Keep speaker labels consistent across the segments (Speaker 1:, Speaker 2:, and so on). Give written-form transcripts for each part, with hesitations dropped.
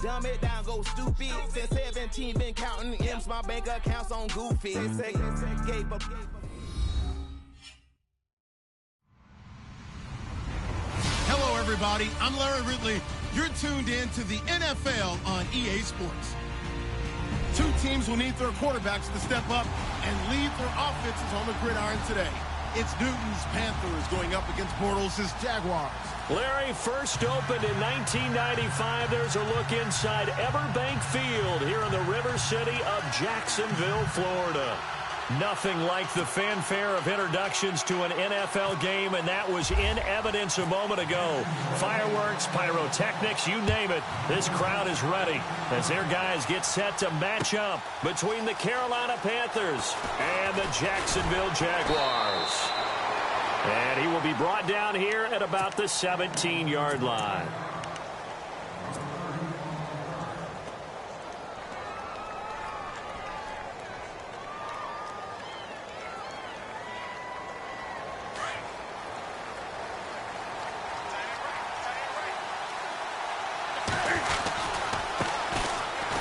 Speaker 1: Dumb it down, go stupid. Since 17, been counting M's, my bank accounts on Goofy. Gave up.
Speaker 2: Hello, everybody. I'm Larry Ridley. You're tuned in to the NFL on EA Sports. Two teams will need their quarterbacks to step up and lead their offenses on the gridiron today. It's Newton's Panthers going up against Bortles' Jaguars.
Speaker 3: Larry, first opened in 1995. There's a look inside Everbank Field here in the River City of Jacksonville, Florida. Nothing like the fanfare of introductions to an NFL game, and that was in evidence a moment ago. Fireworks, pyrotechnics, you name it. This crowd is ready as their guys get set to match up between the Carolina Panthers and the Jacksonville Jaguars. And he will be brought down here at about the 17-yard line.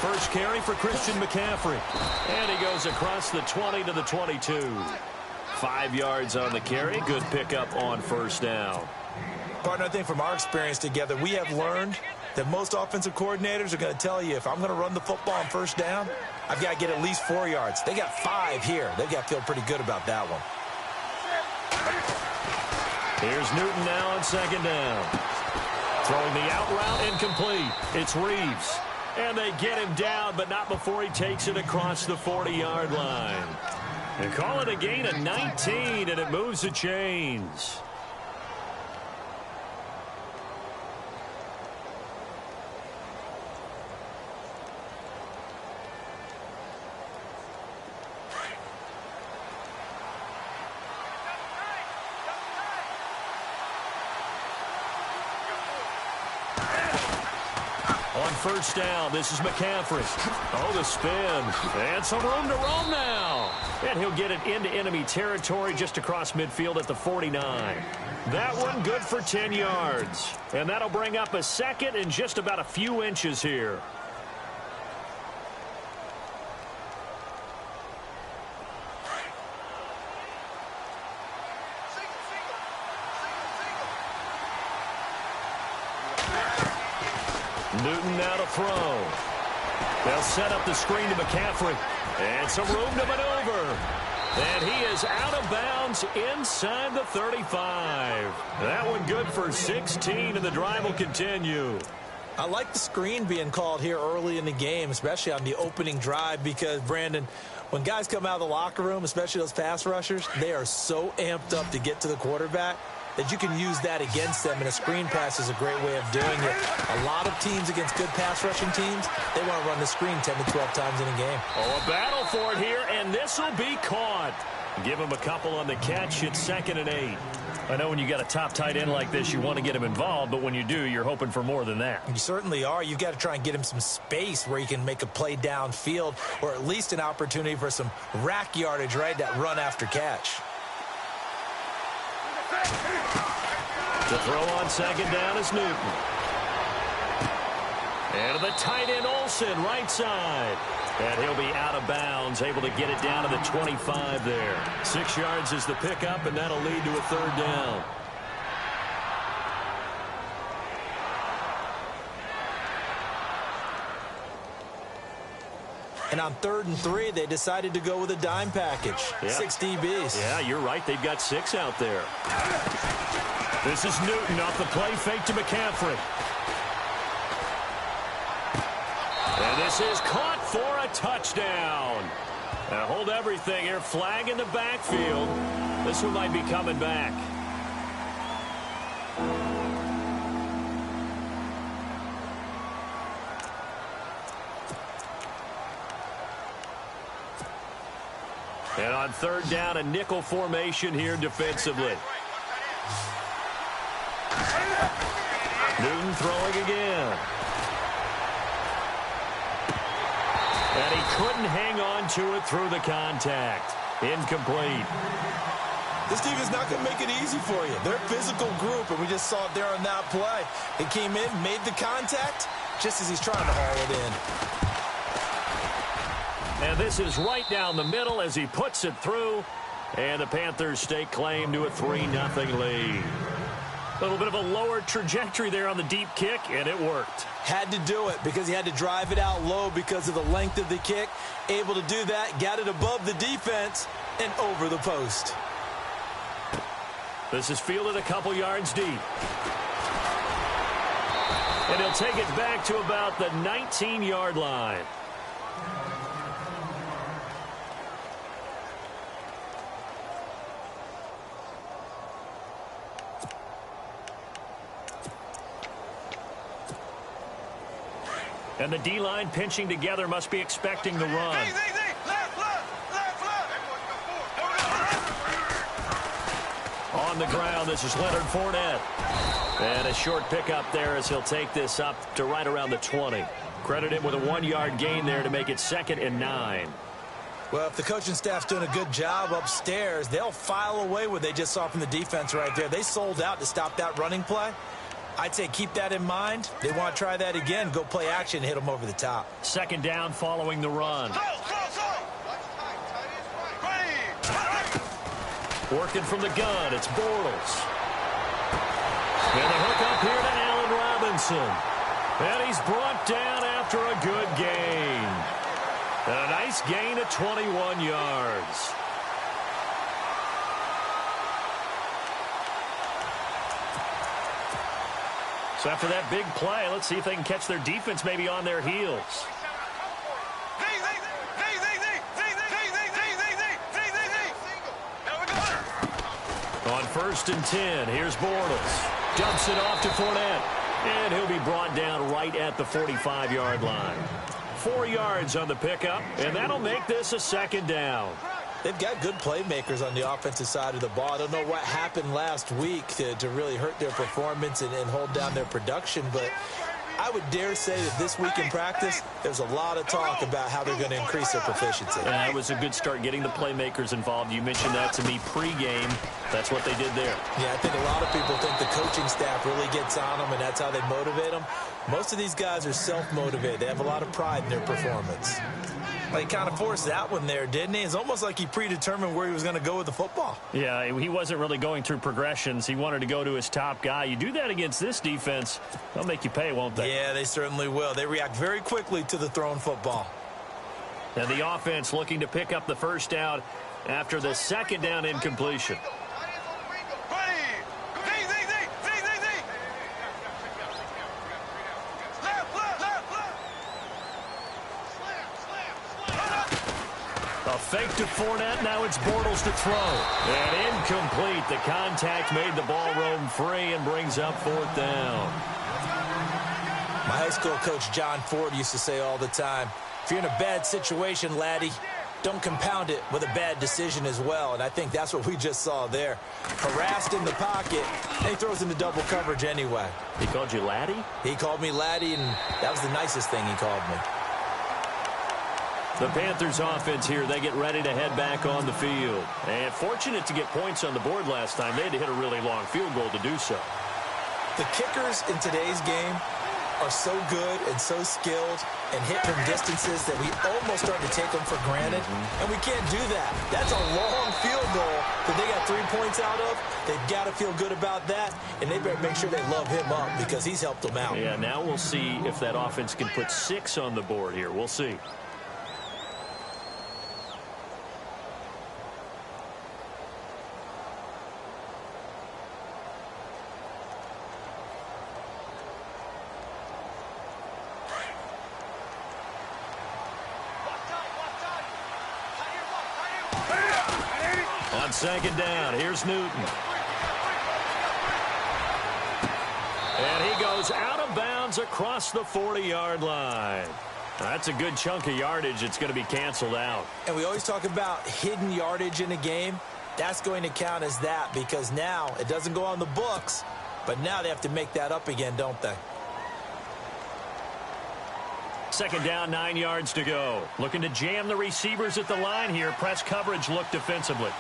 Speaker 3: First carry for Christian McCaffrey. And he goes across the 20 to the 22. 5 yards on the carry. Good pickup on first down.
Speaker 4: Partner, I think from our experience together, we have learned that most offensive coordinators are going to tell you, if I'm going to run the football on first down, I've got to get at least 4 yards. They got 5 here. They've got to feel pretty good about that one.
Speaker 3: Here's Newton now on second down. Throwing the out route incomplete. It's Reeves. And they get him down, but not before he takes it across the 40-yard line. And call it a gain of 19, and it moves the chains. On first down, this is McCaffrey. Oh, the spin. And some room to roam now. And he'll get it into enemy territory just across midfield at the 49. That one good for 10 yards. And that'll bring up a second and just about a few inches here. Newton now to throw. They'll set up the screen to McCaffrey. And some room to maneuver. And he is out of bounds inside the 35. That one good for 16, and the drive will continue.
Speaker 4: I like the screen being called here early in the game, especially on the opening drive, because, Brandon, when guys come out of the locker room, especially those pass rushers, they are so amped up to get to the quarterback that you can use that against them, and a screen pass is a great way of doing it. A lot of teams against good pass rushing teams, they want to run the screen 10 to 12 times in a game.
Speaker 3: Oh, a battle for it here, and this will be caught. Give him a couple on the catch. It's 2nd and 8. I know when you got a top tight end like this, you want to get him involved, but when you do, you're hoping for more than that.
Speaker 4: You certainly are. You've got to try and get him some space where he can make a play downfield, or at least an opportunity for some rack yardage, right? That run after catch.
Speaker 3: To throw on second down is Newton. And the tight end Olsen, right side. And he'll be out of bounds, able to get it down to the 25 there. 6 yards is the pickup, and that'll lead to a third down.
Speaker 4: And on 3rd and 3, they decided to go with a dime package. Yeah. 6 DBs.
Speaker 3: Yeah, you're right. They've got 6 out there. This is Newton off the play fake to McCaffrey. And this is caught for a touchdown. Now hold everything here. Flag in the backfield. This one might be coming back. And on 3rd down, a nickel formation here defensively. Newton throwing again. And he couldn't hang on to it through the contact. Incomplete.
Speaker 4: This team is not going to make it easy for you. They're a physical group, and we just saw it there on that play. He came in, made the contact, just as he's trying to haul it in.
Speaker 3: And this is right down the middle as he puts it through. And the Panthers stake claim to a 3-0 lead. A little bit of a lower trajectory there on the deep kick, and it worked.
Speaker 4: Had to do it because he had to drive it out low because of the length of the kick. Able to do that, got it above the defense and over the post.
Speaker 3: This is fielded a couple yards deep. And he'll take it back to about the 19-yard line. And the D-line pinching together must be expecting the run. On the ground, this is Leonard Fournette. And a short pickup there as he'll take this up to right around the 20. Credit him with a 1-yard gain there to make it 2nd and 9.
Speaker 4: Well, if the coaching staff's doing a good job upstairs, they'll file away what they just saw from the defense right there. They sold out to stop that running play. I'd say keep that in mind. They want to try that again. Go play action, hit them over the top.
Speaker 3: 2nd down following the run. Working from the gun, it's Bortles. And the hook up here to Allen Robinson. And he's brought down after a good gain. And a nice gain of 21 yards. So after that big play, let's see if they can catch their defense maybe on their heels. On 1st and 10, here's Bortles. Dumps it off to Fournette. And he'll be brought down right at the 45-yard line. 4 yards on the pickup, and that'll make this a 2nd down.
Speaker 4: They've got good playmakers on the offensive side of the ball. I don't know what happened last week to really hurt their performance and hold down their production, but I would dare say that this week in practice, there's a lot of talk about how they're going to increase their proficiency.
Speaker 3: And that was a good start getting the playmakers involved. You mentioned that to me pregame. That's what they did there.
Speaker 4: Yeah, I think a lot of people think the coaching staff really gets on them, and that's how they motivate them. Most of these guys are self-motivated. They have a lot of pride in their performance. Well, he kind of forced that one there, didn't he? It's almost like he predetermined where he was going to go with the football.
Speaker 3: Yeah, he wasn't really going through progressions. He wanted to go to his top guy. You do that against this defense, they'll make you pay, won't they?
Speaker 4: Yeah, they certainly will. They react very quickly to the thrown football.
Speaker 3: And the offense looking to pick up the 1st down after the 2nd down incompletion. A fake to Fournette. Now it's Bortles to throw. And incomplete. The contact made the ball roam free and brings up 4th down.
Speaker 4: My high school coach, John Ford, used to say all the time, if you're in a bad situation, laddie, don't compound it with a bad decision as well. And I think that's what we just saw there. Harassed in the pocket, and he throws into double coverage anyway.
Speaker 3: He called you laddie?
Speaker 4: He called me laddie, and that was the nicest thing he called me.
Speaker 3: The Panthers offense here, they get ready to head back on the field. And fortunate to get points on the board last time. They had to hit a really long field goal to do so.
Speaker 4: The kickers in today's game are so good and so skilled and hit from distances that we almost start to take them for granted. And we can't do that. That's a long field goal that they got 3 points out of. They've got to feel good about that, and they better make sure they love him up because he's helped them out.
Speaker 3: Yeah, now we'll see if that offense can put 6 on the board here. We'll see. On 2nd down, here's Newton. And he goes out of bounds across the 40-yard line. That's a good chunk of yardage. It's going to be canceled out.
Speaker 4: And we always talk about hidden yardage in a game. That's going to count as that because now it doesn't go on the books, but now they have to make that up again, don't they?
Speaker 3: 2nd down, 9 yards to go. Looking to jam the receivers at the line here. Press coverage look defensively.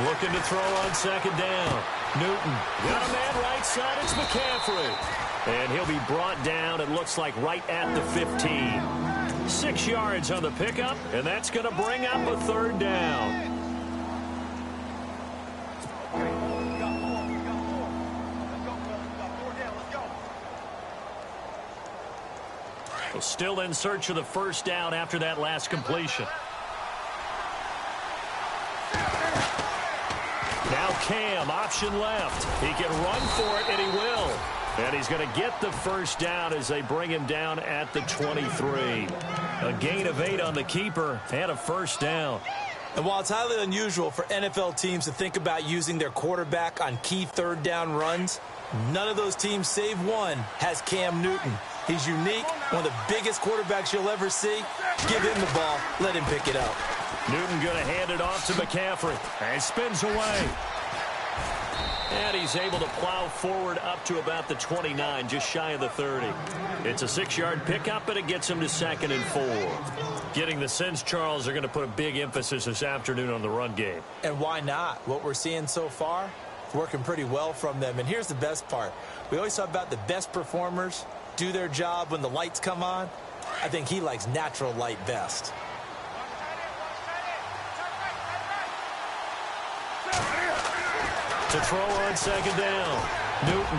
Speaker 3: Looking to throw on second down. Newton got a man right side. It's McCaffrey. And he'll be brought down, it looks like, right at the 15. 6 yards on the pickup, and that's going to bring up a third down. Still in search of the first down after that last completion. Now Cam, option left. He can run for it, and he will. And he's going to get the first down as they bring him down at the 23. A gain of 8 on the keeper and a first down.
Speaker 4: And while it's highly unusual for NFL teams to think about using their quarterback on key third down runs, none of those teams, save one, has Cam Newton. He's unique, one of the biggest quarterbacks you'll ever see. Give him the ball. Let him pick it up.
Speaker 3: Newton going to hand it off to McCaffrey. And spins away. And he's able to plow forward up to about the 29, just shy of the 30. It's a 6-yard pickup, and it gets him to 2nd and 4. Getting the sense, Charles, are going to put a big emphasis this afternoon on the run game.
Speaker 4: And why not? What we're seeing so far, working pretty well from them. And here's the best part. We always talk about the best performers do their job when the lights come on. I think he likes natural light best.
Speaker 3: To throw on second down. Newton.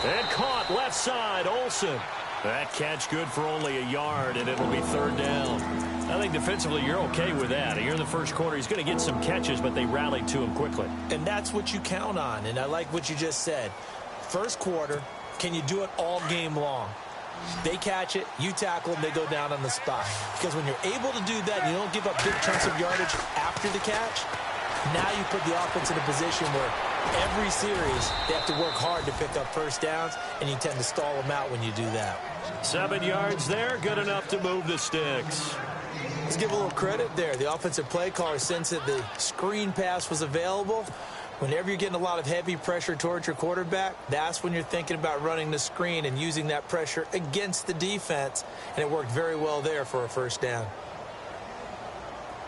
Speaker 3: And caught left side. Olsen. That catch good for only a yard, and it'll be third down. I think defensively you're okay with that. Here in the first quarter, he's going to get some catches, but they rallied to him quickly.
Speaker 4: And that's what you count on, and I like what you just said. First quarter, can you do it all game long? They catch it, you tackle them, they go down on the spot. Because when you're able to do that and you don't give up big chunks of yardage after the catch, now you put the offense in a position where every series they have to work hard to pick up first downs, and you tend to stall them out when you do that.
Speaker 3: 7 yards there, good enough to move the sticks.
Speaker 4: Let's give a little credit there. The offensive play caller sensed that the screen pass was available. Whenever you're getting a lot of heavy pressure towards your quarterback, that's when you're thinking about running the screen and using that pressure against the defense. And it worked very well there for a first down.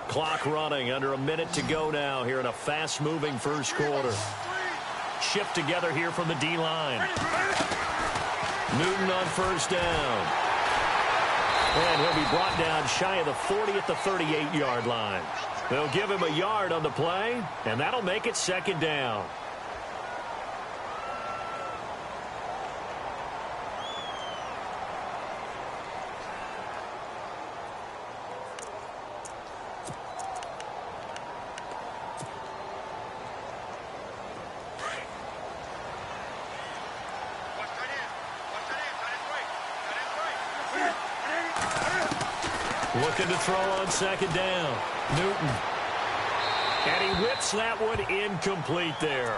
Speaker 3: Clock running, under a minute to go now here in a fast-moving first quarter. Shift together here from the D-line. Newton on first down. And he'll be brought down shy of the 40 at the 38-yard line. They'll give him a yard on the play, and that'll make it second down. Looking to throw on second down. Newton. And he whips that one incomplete there.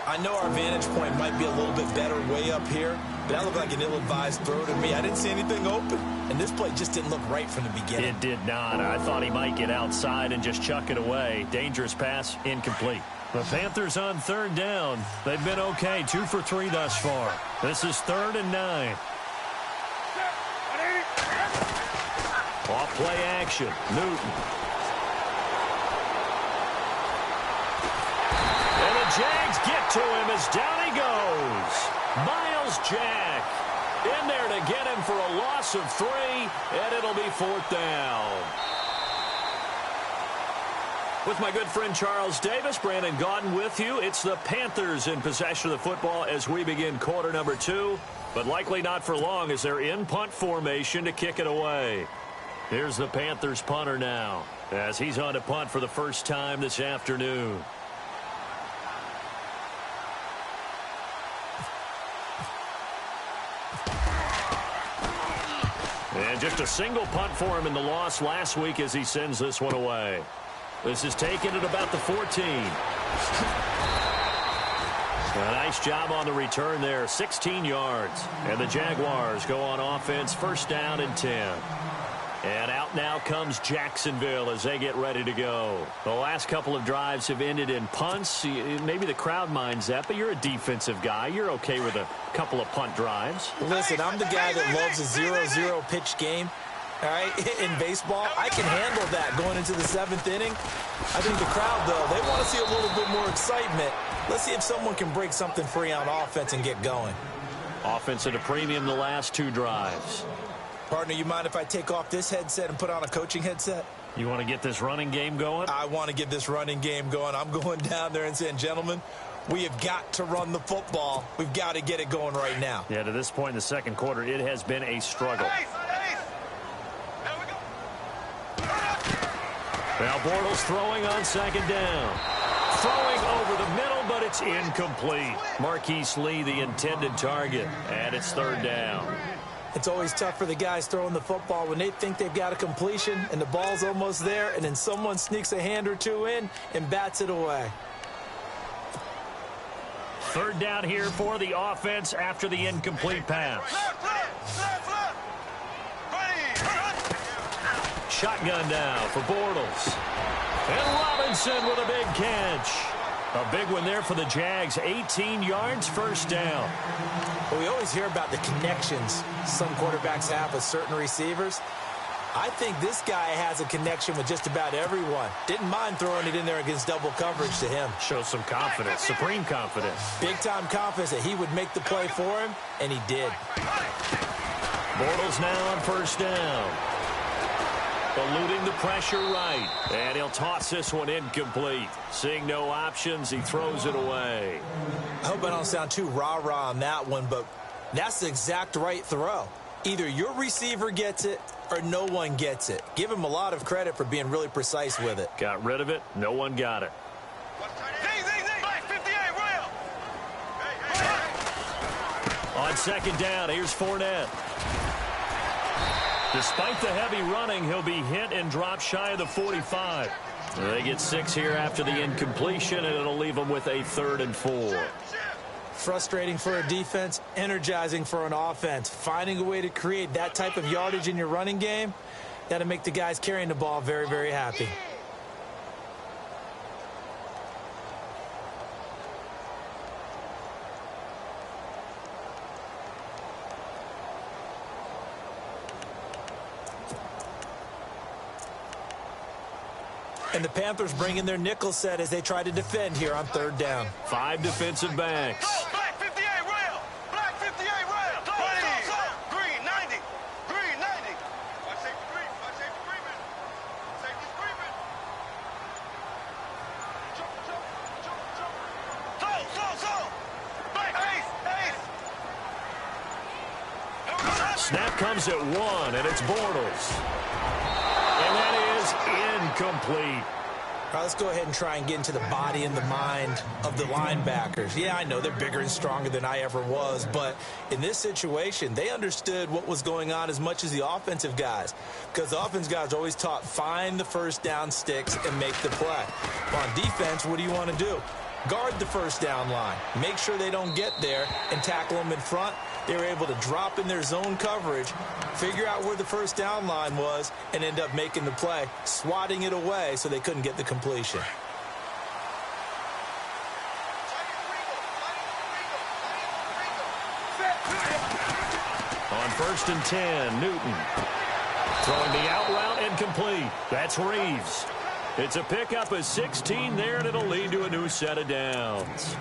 Speaker 4: I know our vantage point might be a little bit better way up here, but that looked like an ill-advised throw to me. I didn't see anything open, and this play just didn't look right from the beginning.
Speaker 3: It did not. I thought he might get outside and just chuck it away. Dangerous pass, incomplete. The Panthers on third down. They've been okay, 2 for 3 thus far. This is 3rd and 9. Off play action. Newton. And the Jags get to him as down he goes. Miles Jack in there to get him for a loss of 3, and it'll be 4th down. With my good friend Charles Davis, Brandon Gaudin with you. It's the Panthers in possession of the football as we begin quarter number 2, but likely not for long as they're in punt formation to kick it away. Here's the Panthers punter now as he's on to punt for the first time this afternoon. And just a single punt for him in the loss last week as he sends this one away. This is taken at about the 14. A nice job on the return there, 16 yards. And the Jaguars go on offense, first down and 10. And out now comes Jacksonville as they get ready to go. The last couple of drives have ended in punts. Maybe the crowd minds that, but you're a defensive guy. You're okay with a couple of punt drives.
Speaker 4: Listen, I'm the guy that loves a 0-0 pitch game. All right, in baseball, I can handle that going into the 7th inning. I think the crowd, though, they want to see a little bit more excitement. Let's see if someone can break something free on offense and get going.
Speaker 3: Offense at a premium the last 2 drives.
Speaker 4: Partner, you mind if I take off this headset and put on a coaching headset?
Speaker 3: You want to get this running game going?
Speaker 4: I want to get this running game going. I'm going down there and saying, gentlemen, we have got to run the football. We've got to get it going right now.
Speaker 3: Yeah, to this point in the second quarter, it has been a struggle. Now Bortles throwing on second down. Throwing over the middle, but it's incomplete. Marquise Lee, the intended target, and it's 3rd down.
Speaker 4: It's always tough for the guys throwing the football when they think they've got a completion and the ball's almost there, and then someone sneaks a hand or 2 in and bats it away.
Speaker 3: 3rd down here for the offense after the incomplete pass. Shotgun now for Bortles. And Robinson with a big catch. A big one there for the Jags. 18 yards, 1st down.
Speaker 4: Well, we always hear about the connections some quarterbacks have with certain receivers. I think this guy has a connection with just about everyone. Didn't mind throwing it in there against double coverage to him.
Speaker 3: Shows some confidence, supreme confidence.
Speaker 4: Big-time confidence that he would make the play for him, and he did.
Speaker 3: Bortles now on 1st down. Eluding the pressure right. And he'll toss this one incomplete. Seeing no options, he throws it away.
Speaker 4: I hope I don't sound too rah-rah on that one, but that's the exact right throw. Either your receiver gets it or no one gets it. Give him a lot of credit for being really precise with it.
Speaker 3: Got rid of it. No one got it. On 2nd down, here's Fournette. Despite the heavy running, he'll be hit and drop shy of the 45. They get 6 here after the incompletion, and it'll leave them with a 3rd and 4.
Speaker 4: Frustrating for a defense, energizing for an offense. Finding a way to create that type of yardage in your running game, that'll make the guys carrying the ball very, very happy. And the Panthers bring in their nickel set as they try to defend here on 3rd down.
Speaker 3: 5 defensive backs.
Speaker 1: Black 58 rail. Black 58 rail. Green 90. Green 90. Watch safety green. Watch safety creeping. Safety's creeping. Slow. Black ace.
Speaker 3: Snap comes at 1, and it's Bortles. And that is incomplete.
Speaker 4: All right, let's go ahead and try and get into the body and the mind of the linebackers. Yeah, I know they're bigger and stronger than I ever was, but in this situation, they understood what was going on as much as the offensive guys, because the offensive guys are always taught, find the 1st down sticks and make the play. On defense, what do you want to do? Guard the 1st down line. Make sure they don't get there and tackle them in front. They were able to drop in their zone coverage, figure out where the 1st down line was, and end up making the play, swatting it away so they couldn't get the completion.
Speaker 3: On 1st and 10, Newton. Throwing the out route and complete. That's Reeves. It's a pickup of 16 there, and it'll lead to a new set of downs.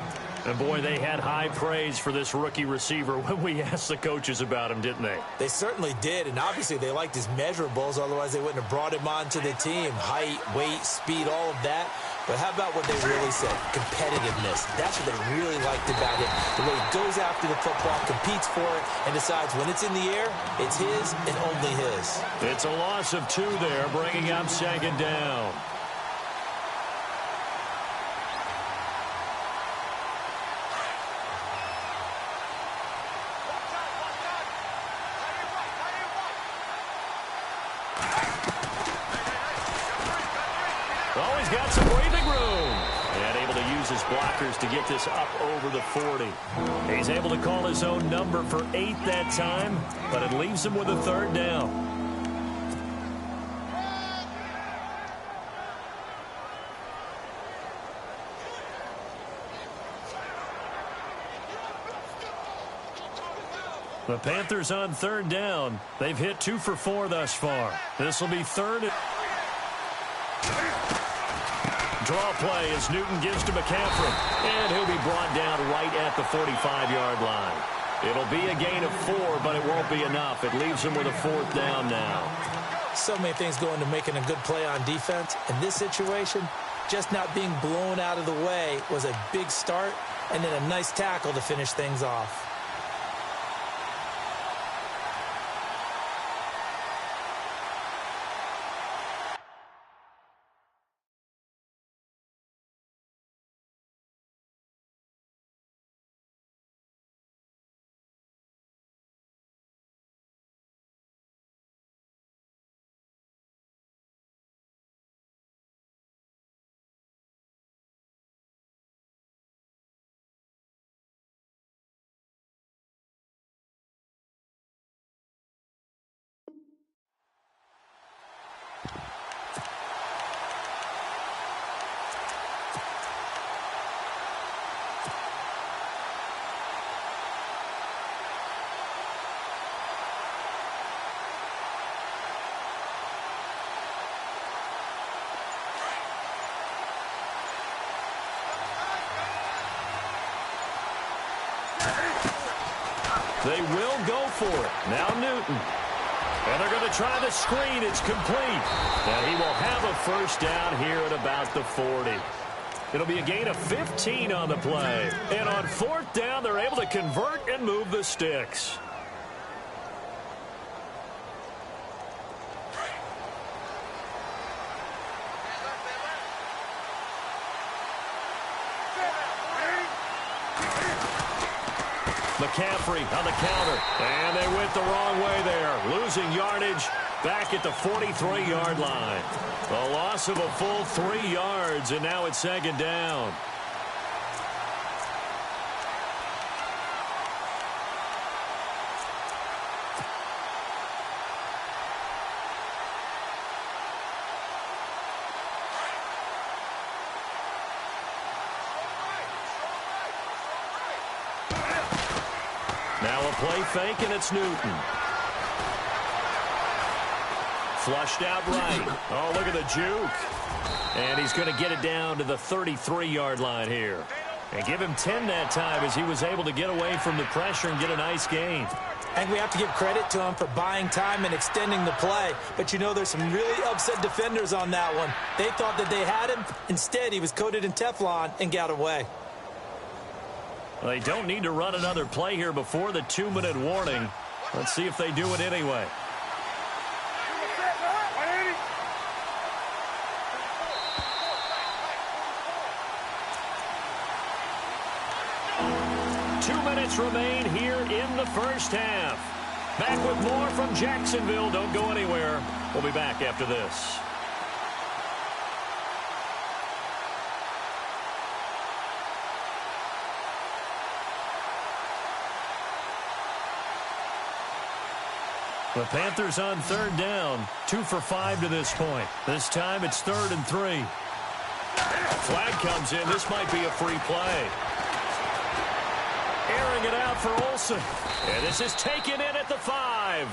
Speaker 3: And, boy, they had high praise for this rookie receiver when we asked the coaches about him, didn't they?
Speaker 4: They certainly did, and obviously they liked his measurables. Otherwise, they wouldn't have brought him onto the team. Height, weight, speed, all of that. But how about what they really said? Competitiveness. That's what they really liked about him. The way he goes after the football, competes for it, and decides when it's in the air, it's his and only his.
Speaker 3: It's a loss of 2 there, bringing up 2nd down. Oh, he's got some breathing room. And able to use his blockers to get this up over the 40. He's able to call his own number for 8 that time, but it leaves him with a 3rd down. The Panthers on third down. They've hit 2 for 4 thus far. This will be third. Draw play as Newton gives to McCaffrey. And he'll be brought down right at the 45-yard line. It'll be a gain of 4, but it won't be enough. It leaves him with a 4th down now.
Speaker 4: So many things go into making a good play on defense. In this situation, just not being blown out of the way was a big start, and then a nice tackle to finish things off.
Speaker 3: They will go for it. Now Newton. And they're going to try the screen. It's complete. And he will have a first down here at about the 40. It'll be a gain of 15 on the play. And on 4th down, they're able to convert and move the sticks. McCaffrey on the counter. And they went the wrong way there. Losing yardage back at the 43-yard line. A loss of a full 3 yards, and now it's 2nd down. Now a play fake, and it's Newton. Flushed out right. Oh, look at the juke. And he's going to get it down to the 33-yard line here. And give him 10 that time as he was able to get away from the pressure and get a nice gain.
Speaker 4: And we have to give credit to him for buying time and extending the play. But, you know, there's some really upset defenders on that one. They thought that they had him. Instead, he was coated in Teflon and got away.
Speaker 3: They don't need to run another play here before the 2-minute warning. Let's see if they do it anyway. Remain here in the first half. Back with more from Jacksonville. Don't go anywhere. We'll be back after this. The Panthers on 3rd down. 2 for 5 to this point. This time it's 3rd and 3. Flag comes in. This might be a free play. Airing it out for Olsen. And this is taken in at the 5.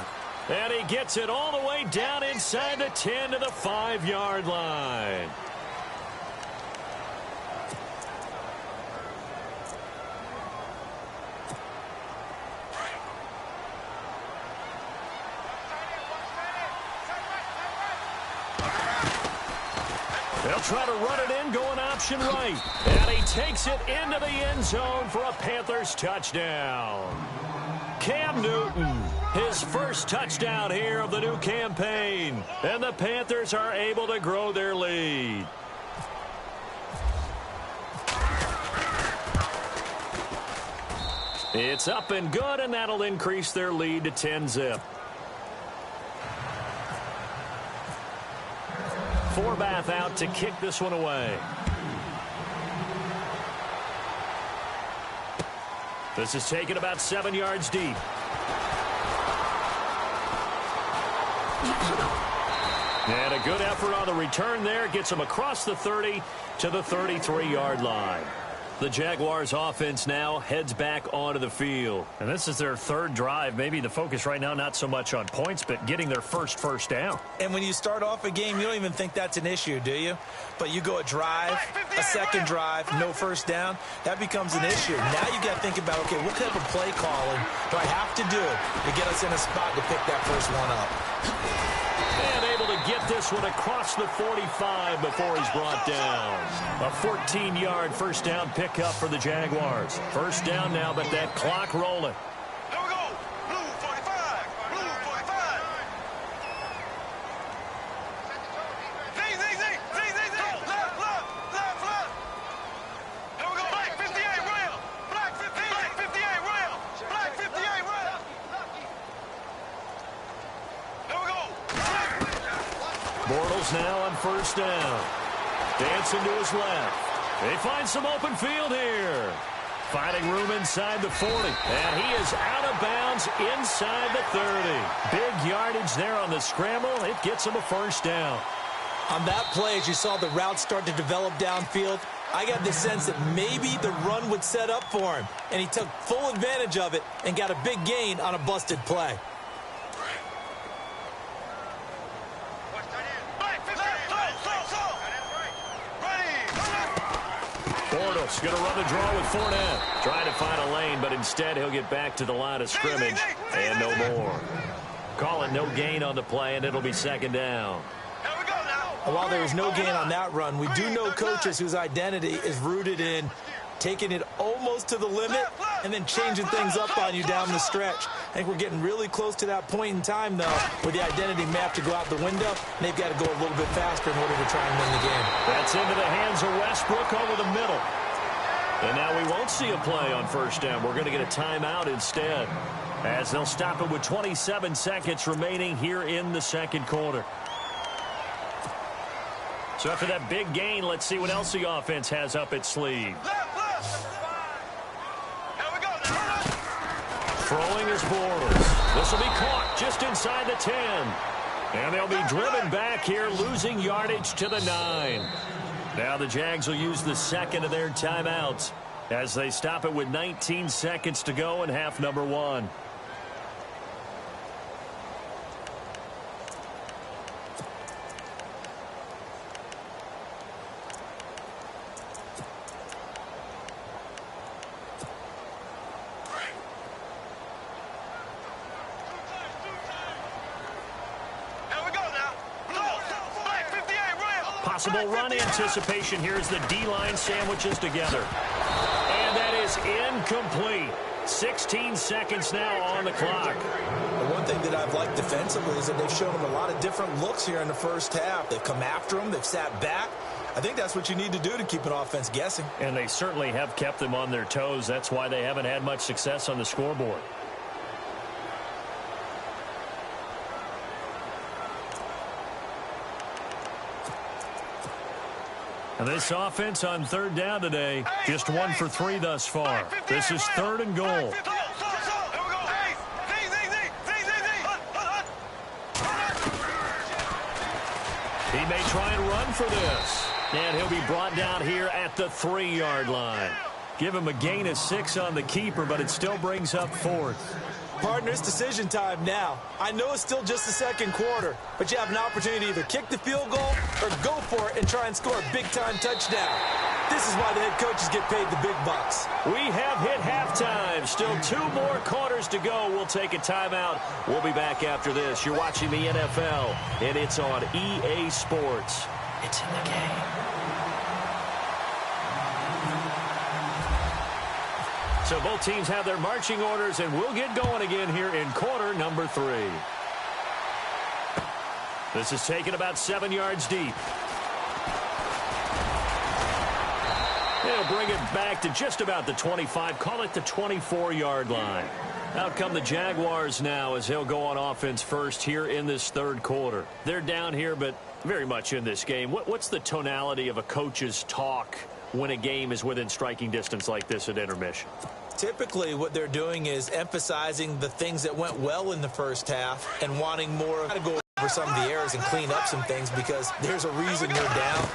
Speaker 3: And he gets it all the way down inside the 10 to the 5-yard line. They'll try to run it in, going option right. And he takes it into the end zone for a Panthers touchdown. Cam Newton, his first touchdown here of the new campaign. And the Panthers are able to grow their lead. It's up and good, and that'll increase their lead to 10-zip. Forbath out to kick this one away. This is taken about 7 yards deep. And a good effort on the return there. Gets him across the 30 to the 33-yard line. The Jaguars offense now heads back onto the field. And this is their third drive. Maybe the focus right now not so much on points, but getting their first down.
Speaker 4: And when you start off a game, you don't even think that's an issue, do you? But you go a drive, a second drive, no first down, that becomes an issue. Now you got to think about, okay, what type of play calling do I have to do to get us in a spot to pick that first one up?
Speaker 3: And able to get this one across the 45 before he's brought down. A 14-yard first down pickup for the Jaguars. First down now, but that clock rolling.
Speaker 1: Here we go. Blue 45. Blue 45. Z. Left. Here we go. Black 58 rail. Black 58 rail. Black 58 rail. Here we go.
Speaker 3: Bortles now on first down. Dancing to his left. They find some open field here. Finding room inside the 40. And he is out of bounds inside the 30. Big yardage there on the scramble. It gets him a first down.
Speaker 4: On that play, as you saw the route start to develop downfield, I got the sense that maybe the run would set up for him. And he took full advantage of it and got a big gain on a busted play.
Speaker 3: Bortles going to run the draw with Fournette. Trying to find a lane, but instead he'll get back to the line of scrimmage and no more. Call it no gain on the play, and it'll be second down.
Speaker 4: While there was no gain on that run, we do know coaches whose identity is rooted in taking it almost to the limit and then changing things up on you down the stretch. I think we're getting really close to that point in time, though, where the identity may have to go out the window, and they've got to go a little bit faster in order to try and win the game.
Speaker 3: That's into the hands of Westbrook over the middle. And now we won't see a play on first down. We're going to get a timeout instead, as they'll stop it with 27 seconds remaining here in the second quarter. So after that big gain, let's see what else the offense has up its sleeve. Throwing is Bortles. This will be caught just inside the 10. And they'll be driven back here, losing yardage to the 9. Now the Jags will use the second of their timeouts as they stop it with 19 seconds to go in half number 1. Possible run anticipation here as the D-line sandwiches together. And that is incomplete. 16 seconds now on the clock.
Speaker 4: The one thing that I've liked defensively is that they've shown them a lot of different looks here in the first half. They've come after them. They've sat back. I think that's what you need to do to keep an offense guessing.
Speaker 3: And they certainly have kept them on their toes. That's why they haven't had much success on the scoreboard. And this offense on third down today, just 1 for 3 thus far. This is 3rd and goal. He may try and run for this. And he'll be brought down here at the 3-yard line. Give him a gain of 6 on the keeper, but it still brings up 4th.
Speaker 4: Partner, it's decision time now. I know it's still just the second quarter, but you have an opportunity to either kick the field goal or go for it and try and score a big-time touchdown. This is why the head coaches get paid the big bucks.
Speaker 3: We have hit halftime. Still 2 more quarters to go. We'll take a timeout. We'll be back after this. You're watching the NFL, and it's on EA Sports. It's in the game. So both teams have their marching orders, and we'll get going again here in quarter number 3. This is taken about 7 yards deep. They'll bring it back to just about the 25, call it the 24-yard line. Out come the Jaguars now as they'll go on offense first here in this third quarter. They're down here, but very much in this game. What's the tonality of a coach's talk when a game is within striking distance like this at intermission?
Speaker 4: Typically, what they're doing is emphasizing the things that went well in the first half and wanting more to go over some of the errors and clean up some things because there's a reason you're down.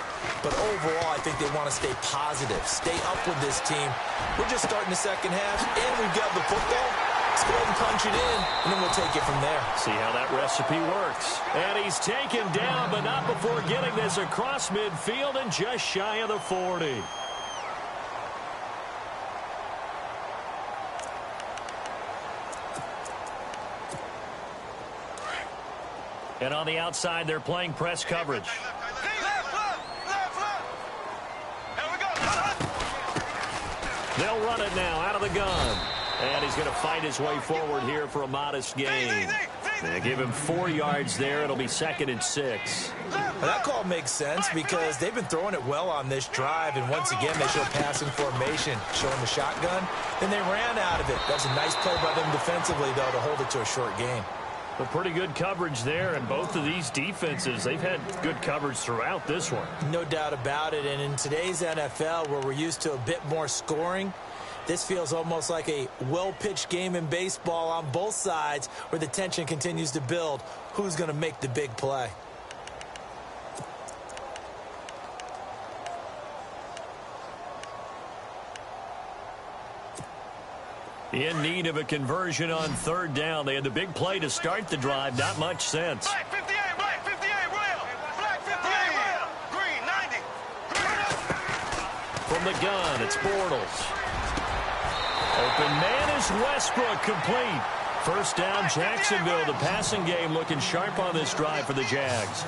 Speaker 4: But overall, I think they want to stay positive, stay up with this team. We're just starting the second half, and we've got the football. Let's go ahead and punch it in, and then we'll take it from there.
Speaker 3: See how that recipe works. And he's taken down, but not before getting this across midfield and just shy of the 40. And on the outside, they're playing press coverage. They'll run it now out of the gun. And he's going to fight his way forward here for a modest gain. They give him 4 yards there. It'll be 2nd and 6.
Speaker 4: Well, that call makes sense because they've been throwing it well on this drive. And once again, they show passing formation, showing the shotgun. Then they ran out of it. That's a nice play by them defensively, though, to hold it to a short gain.
Speaker 3: But pretty good coverage there, and both of these defenses, they've had good coverage throughout this one.
Speaker 4: No doubt about it, and in today's NFL, where we're used to a bit more scoring, this feels almost like a well-pitched game in baseball on both sides where the tension continues to build. Who's going to make the big play?
Speaker 3: In need of a conversion on 3rd down. They had the big play to start the drive. Not much sense.
Speaker 1: Black 58, black 58, rail. Black 58, rail. Green 90.
Speaker 3: From the gun, it's Bortles. Open man is Westbrook, complete. 1st down, Jacksonville. The passing game looking sharp on this drive for the Jags.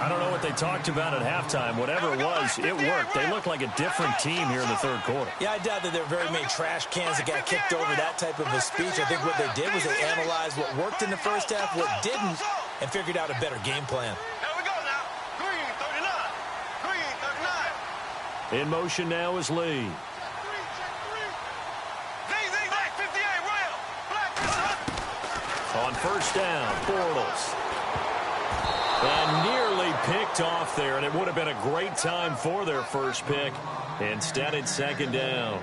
Speaker 3: I don't know what they talked about at halftime. Whatever it was, it worked. They look like a different team here in the 3rd quarter.
Speaker 4: Yeah, I doubt that there are very many trash cans that got kicked over that type of a speech. I think what they did was they analyzed what worked in the first half, what didn't, and figured out a better game plan.
Speaker 1: Here we go now. Green 39. Green 39.
Speaker 3: In motion now is Lee.
Speaker 1: Black 58, rail. Black 58.
Speaker 3: On 1st down, Bortles. And nearly picked off there, and it would have been a great time for their first pick. Instead, it's 2nd down.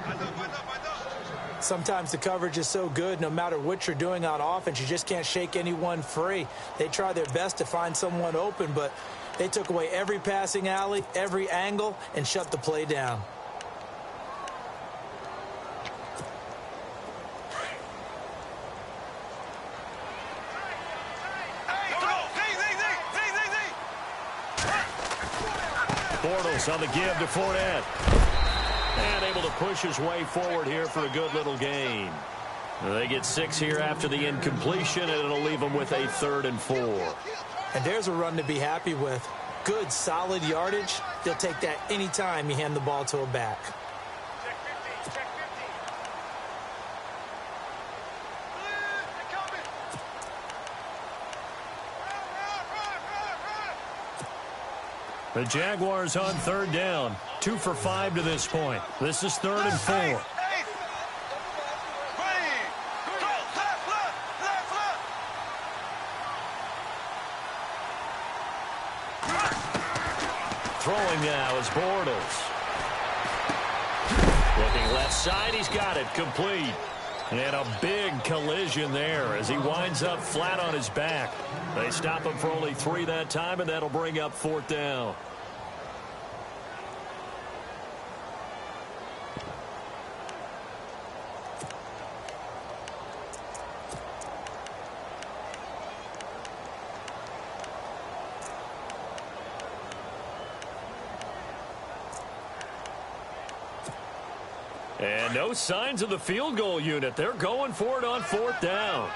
Speaker 4: Sometimes the coverage is so good, no matter what you're doing on offense, you just can't shake anyone free. They try their best to find someone open, but they took away every passing alley, every angle, and shut the play down.
Speaker 3: Bortles on the give to Fournette. And able to push his way forward here for a good little gain. They get 6 here after the incompletion, and it'll leave them with a 3rd and 4.
Speaker 4: And there's a run to be happy with. Good, solid yardage. They'll take that anytime you hand the ball to a back.
Speaker 1: Check 15, check 15.
Speaker 3: The Jaguars on 3rd down. 2 for 5 to this point. This is 3rd and 4. Throwing now is Bortles. Looking left side, he's got it, complete. And a big collision there as he winds up flat on his back. They stop him for only 3 that time, and that'll bring up 4th down. And no signs of the field goal unit. They're going for it on 4th down.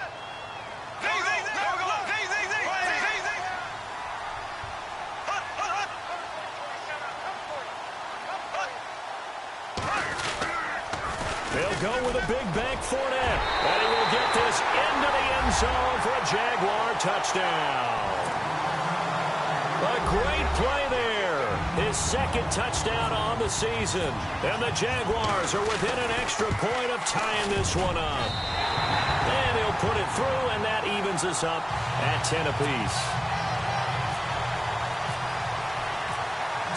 Speaker 3: They'll go with a big bank Fournette. And he will get this into the end zone for a Jaguar touchdown. A great play there. His 2nd touchdown on the season. And the Jaguars are within an extra point of tying this one up. And he'll put it through, and that evens us up at 10 apiece.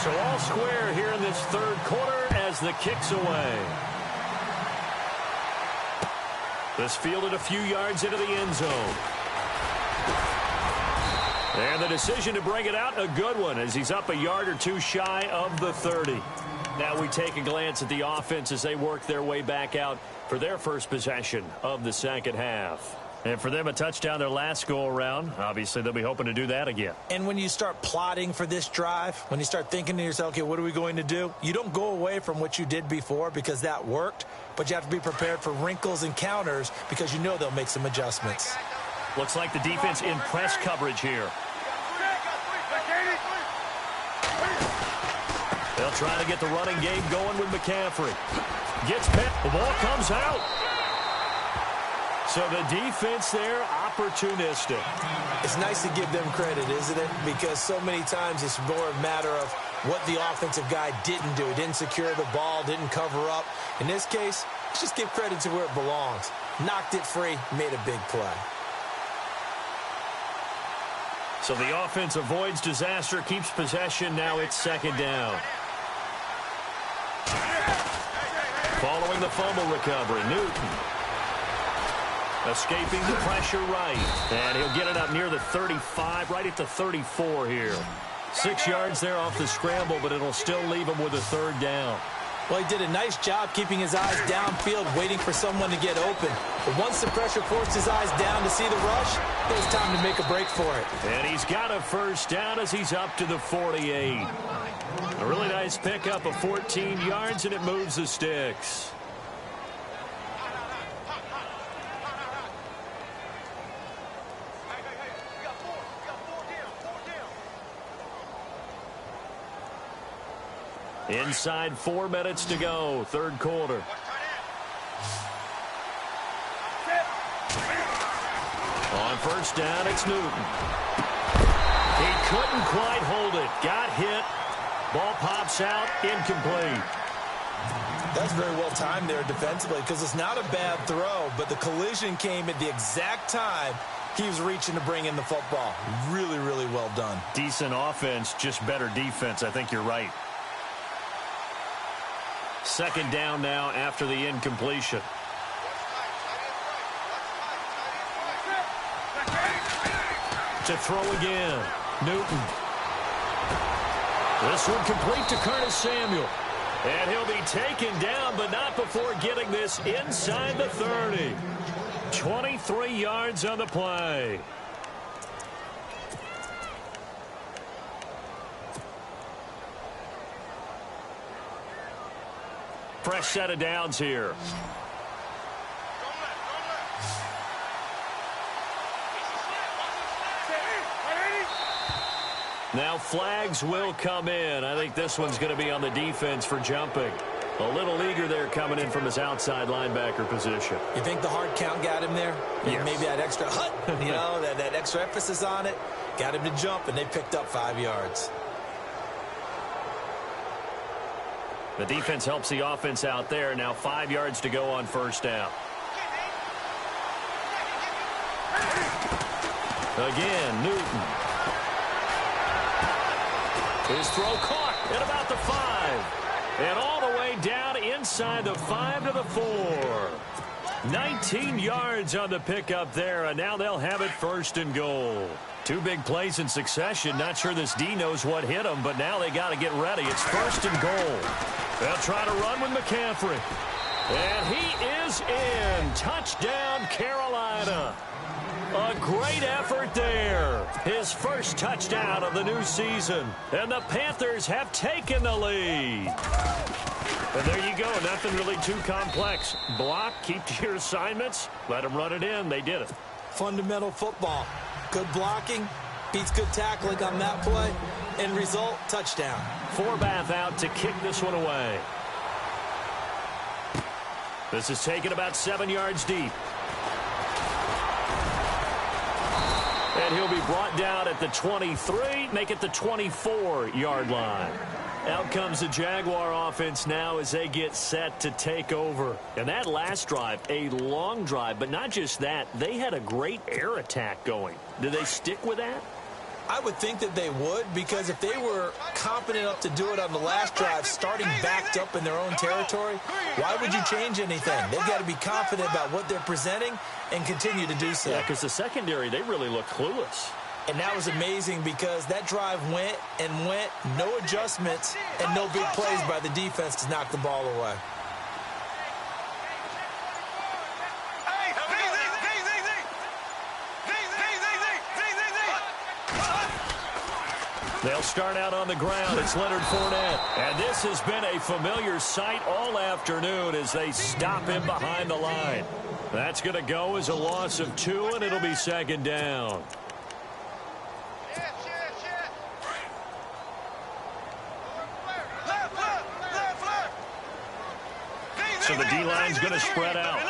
Speaker 3: So all square here in this 3rd quarter as the kick's away. This fielded a few yards into the end zone. And the decision to bring it out, a good one, as he's up a yard or two shy of the 30. Now we take a glance at the offense as they work their way back out for their first possession of the second half. And for them, a touchdown their last go-around. Obviously, they'll be hoping to do that again.
Speaker 4: And when you start plotting for this drive, when you start thinking to yourself, okay, what are we going to do? You don't go away from what you did before because that worked, but you have to be prepared for wrinkles and counters because you know they'll make some adjustments.
Speaker 3: Looks like the defense in press coverage here. They'll try to get the running game going with McCaffrey. Gets picked. The ball comes out. So the defense there, opportunistic.
Speaker 4: It's nice to give them credit, isn't it? Because so many times it's more a matter of what the offensive guy didn't do. He didn't secure the ball, didn't cover up. In this case, let's just give credit to where it belongs. Knocked it free, made a big play.
Speaker 3: So the offense avoids disaster, keeps possession. Now it's second down. Following the fumble recovery, Newton. Escaping the pressure right. And he'll get it up near the 35, right at the 34 here. 6 yards there off the scramble, but it'll still leave him with a third down.
Speaker 4: Well, he did a nice job keeping his eyes downfield, waiting for someone to get open. But once the pressure forced his eyes down to see the rush, it was time to make a break for it.
Speaker 3: And he's got a first down as he's up to the 48. A really nice pickup of 14 yards, and it moves the sticks. Inside 4 minutes to go, third quarter. On first down, it's Newton. He couldn't quite hold it. Got hit. Ball pops out, incomplete.
Speaker 4: That's very well timed there defensively because it's not a bad throw, but the collision came at the exact time he was reaching to bring in the football. Really, really well done.
Speaker 3: Decent offense, just better defense. I think you're right. Second down now after the incompletion. To throw again. Newton. This one complete to Curtis Samuel. And he'll be taken down, but not before getting this inside the 30. 23 yards on the play. Fresh set of downs here. Now flags will come in. I think this one's going to be on the defense for jumping. A little eager there coming in from his outside linebacker position.
Speaker 4: You think the hard count got him there?
Speaker 3: Yes.
Speaker 4: Maybe that extra hut, you know, that extra emphasis on it. Got him to jump, and they picked up 5 yards.
Speaker 3: The defense helps the offense out there. Now 5 yards to go on first down. Again, Newton. His throw caught at about the 5. And all the way down inside the 5 to the 4. 19 yards on the pickup there, and now they'll have it first and goal. 2 big plays in succession. Not sure this D knows what hit them, but now they got to get ready. It's first and goal. They'll try to run with McCaffrey. And he is in. Touchdown, Carolina. A great effort there. His first touchdown of the new season. And the Panthers have taken the lead. And there you go. Nothing really too complex. Block, keep to your assignments. Let them run it in. They did it.
Speaker 4: Fundamental football. Good blocking. Beats good tackling on that play. End result, touchdown.
Speaker 3: Forbath out to kick this one away. This is taken about 7 yards deep. And he'll be brought down at the 23, make it the 24-yard line. Out comes the Jaguar offense now as they get set to take over. And that last drive, a long drive, but not just that. They had a great air attack going. Did they stick with that?
Speaker 4: I would think that they would, because if they were competent enough to do it on the last drive, starting backed up in their own territory, why would you change anything? They've got to be confident about what they're presenting and continue to do so.
Speaker 3: Yeah, because the secondary, they really look clueless.
Speaker 4: And that was amazing because that drive went and went, no adjustments, and no big plays by the defense to knock the ball away.
Speaker 3: They'll start out on the ground. It's Leonard Fournette. And this has been a familiar sight all afternoon as they stop him behind the line. That's going to go as a loss of 2, and it'll be second down. So the D-line's going to spread out.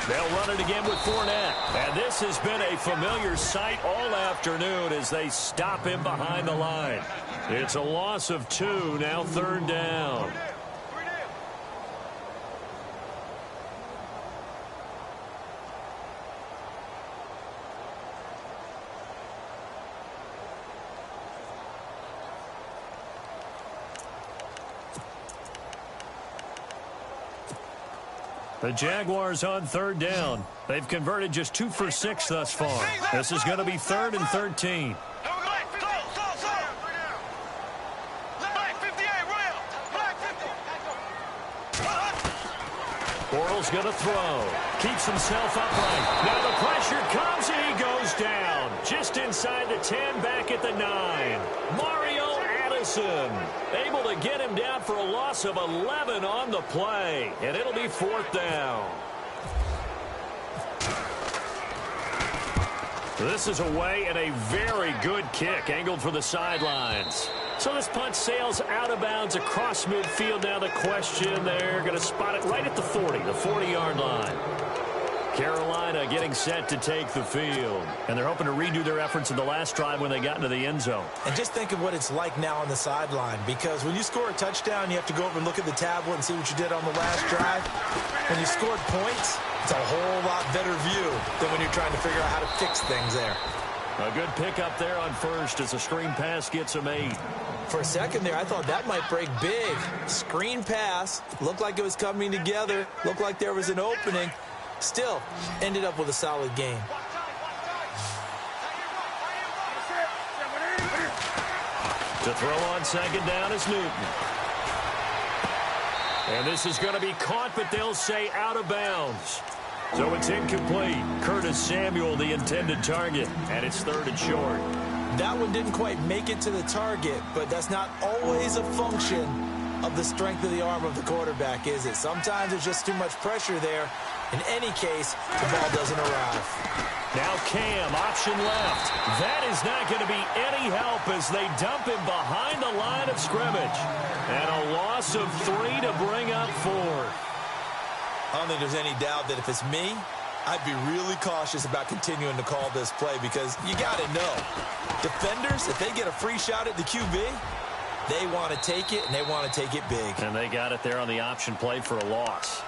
Speaker 3: They'll run it again with Fournette. And this has been a familiar sight all afternoon as they stop him behind the line. It's a loss of 2, now third down. The Jaguars on third down. They've converted just 2 for 6 thus far. This is going to be 3rd and 13. Bortles going to throw. Keeps himself upright. Now the pressure comes and he goes down. Just inside the 10, back at the 9. Mario Addison able to get him down for a loss of 11 on the play. And it'll be 4th down. This is away and a very good kick angled for the sidelines. So this punt sails out of bounds across midfield. Now the question, they're going to spot it right at the 40, the 40-yard line. Carolina getting set to take the field. And they're hoping to redo their efforts in the last drive when they got into the end zone.
Speaker 4: And just think of what it's like now on the sideline, because when you score a touchdown, you have to go over and look at the tablet and see what you did on the last drive. When you scored points, it's a whole lot better view than when you're trying to figure out how to fix things there.
Speaker 3: A good pickup there on first as a screen pass gets him 8.
Speaker 4: For a second there, I thought that might break big. Screen pass, looked like it was coming together, looked like there was an opening. Still, ended up with a solid game.
Speaker 3: To throw on second down is Newton. And this is going to be caught, but they'll say out of bounds. So it's incomplete. Curtis Samuel, the intended target, and it's 3rd and short.
Speaker 4: That one didn't quite make it to the target, but that's not always a function of the strength of the arm of the quarterback, is it? Sometimes there's just too much pressure there. In any case, the ball doesn't arrive.
Speaker 3: Now Cam, option left. That is not going to be any help as they dump him behind the line of scrimmage. And a loss of 3 to bring up 4.
Speaker 4: I don't think there's any doubt that if it's me, I'd be really cautious about continuing to call this play because you got to know, defenders, if they get a free shot at the QB, they want to take it, and they want to take it big.
Speaker 3: And they got it there on the option play for a loss.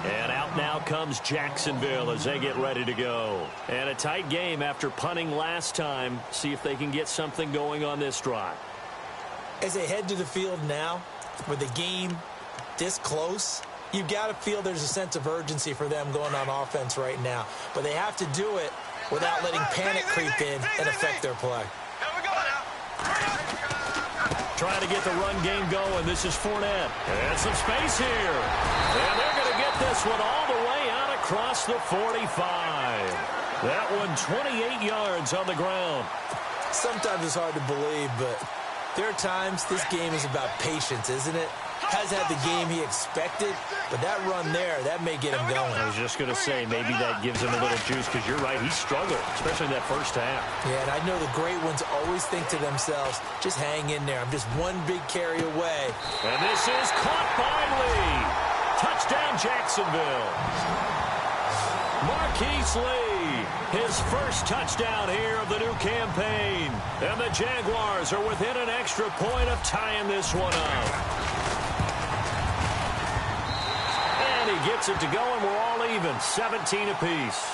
Speaker 3: And out now comes Jacksonville as they get ready to go. And a tight game after punting last time. See if they can get something going on this drive.
Speaker 4: As they head to the field now, with the game this close, you've got to feel there's a sense of urgency for them going on offense right now. But they have to do it without letting panic creep in and affect their play.
Speaker 3: Trying to get the run game going. This is Fournette. And some space here. And they're going to get this one all the way out across the 45. That one 28 yards on the ground.
Speaker 4: Sometimes it's hard to believe, but there are times this game is about patience, isn't it? Has had the game he expected, but that run there, that may get him going.
Speaker 3: I was just going to say, maybe that gives him a little juice because you're right, he struggled, especially in that first half.
Speaker 4: Yeah, and I know the great ones always think to themselves, just hang in there. I'm just one big carry away.
Speaker 3: And this is caught by Lee. Touchdown, Jacksonville. Marquise Lee, his first touchdown here of the new campaign. And the Jaguars are within an extra point of tying this one up. And he gets it to go, and we're all even, 17 apiece.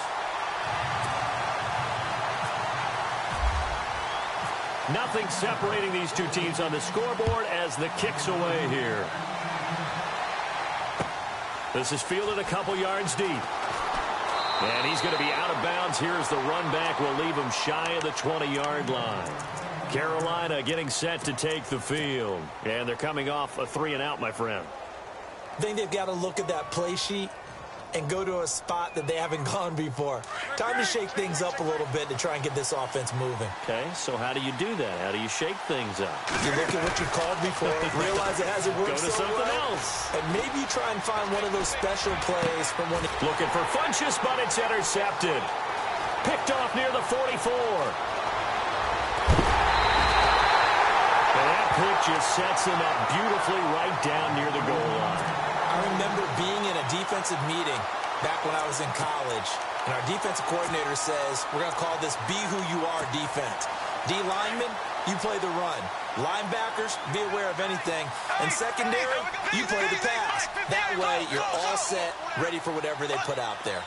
Speaker 3: Nothing separating these two teams on the scoreboard as the kick's away here. This is fielded a couple yards deep. And he's going to be out of bounds here as the run back will leave him shy of the 20-yard line. Carolina getting set to take the field. And they're coming off a 3-and-out, my friend.
Speaker 4: I think they've got to look at that play sheet and go to a spot that they haven't gone before. Time to shake things up a little bit to try and get this offense moving.
Speaker 3: Okay, so how do you do that? How do you shake things up?
Speaker 4: You look at what you called before, realize it hasn't worked
Speaker 3: Go to
Speaker 4: so
Speaker 3: something
Speaker 4: well,
Speaker 3: else.
Speaker 4: and maybe try and find one of those special plays from one.
Speaker 3: Looking for Funchess, but it's intercepted. Picked off near the 44. And that pick just sets him up beautifully right down near the goal line.
Speaker 4: I remember being in a defensive meeting back when I was in college, and our defensive coordinator says, we're going to call this be who you are defense. D linemen, you play the run. Linebackers, be aware of anything. And secondary, you play the pass. That way, you're all set, ready for whatever they put out there.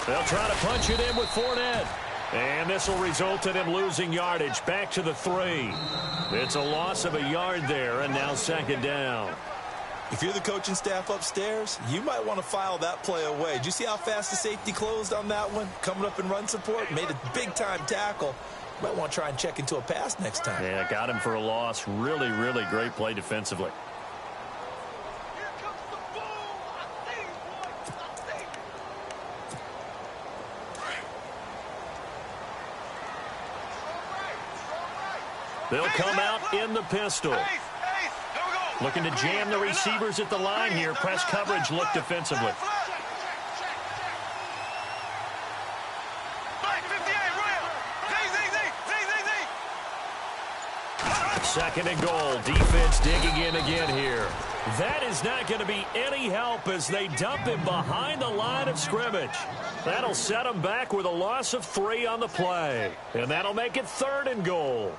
Speaker 3: They'll try to punch it in with Fournette. And this will result in him losing yardage back to the 3. It's a loss of a yard there, and now second down.
Speaker 4: If you're the coaching staff upstairs, you might want to file that play away. Did you see how fast the safety closed on that one? Coming up in run support, made a big-time tackle. You might want to try and check into a pass next time.
Speaker 3: Yeah, got him for a loss. Really, really great play defensively. They'll come out in the pistol. Looking to jam the receivers at the line here. Press coverage look defensively. Second and goal. Defense digging in again here. That is not going to be any help as they dump him behind the line of scrimmage. That'll set him back with a loss of 3 on the play. And that'll make it 3rd and goal.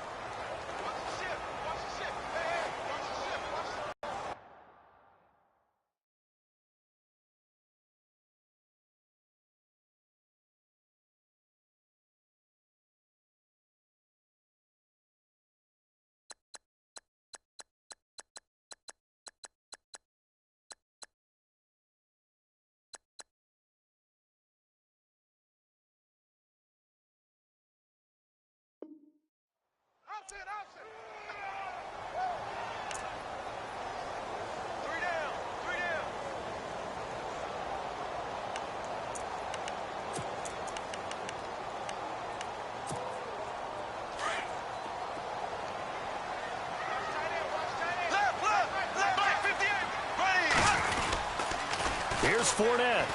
Speaker 3: Here's Fournette.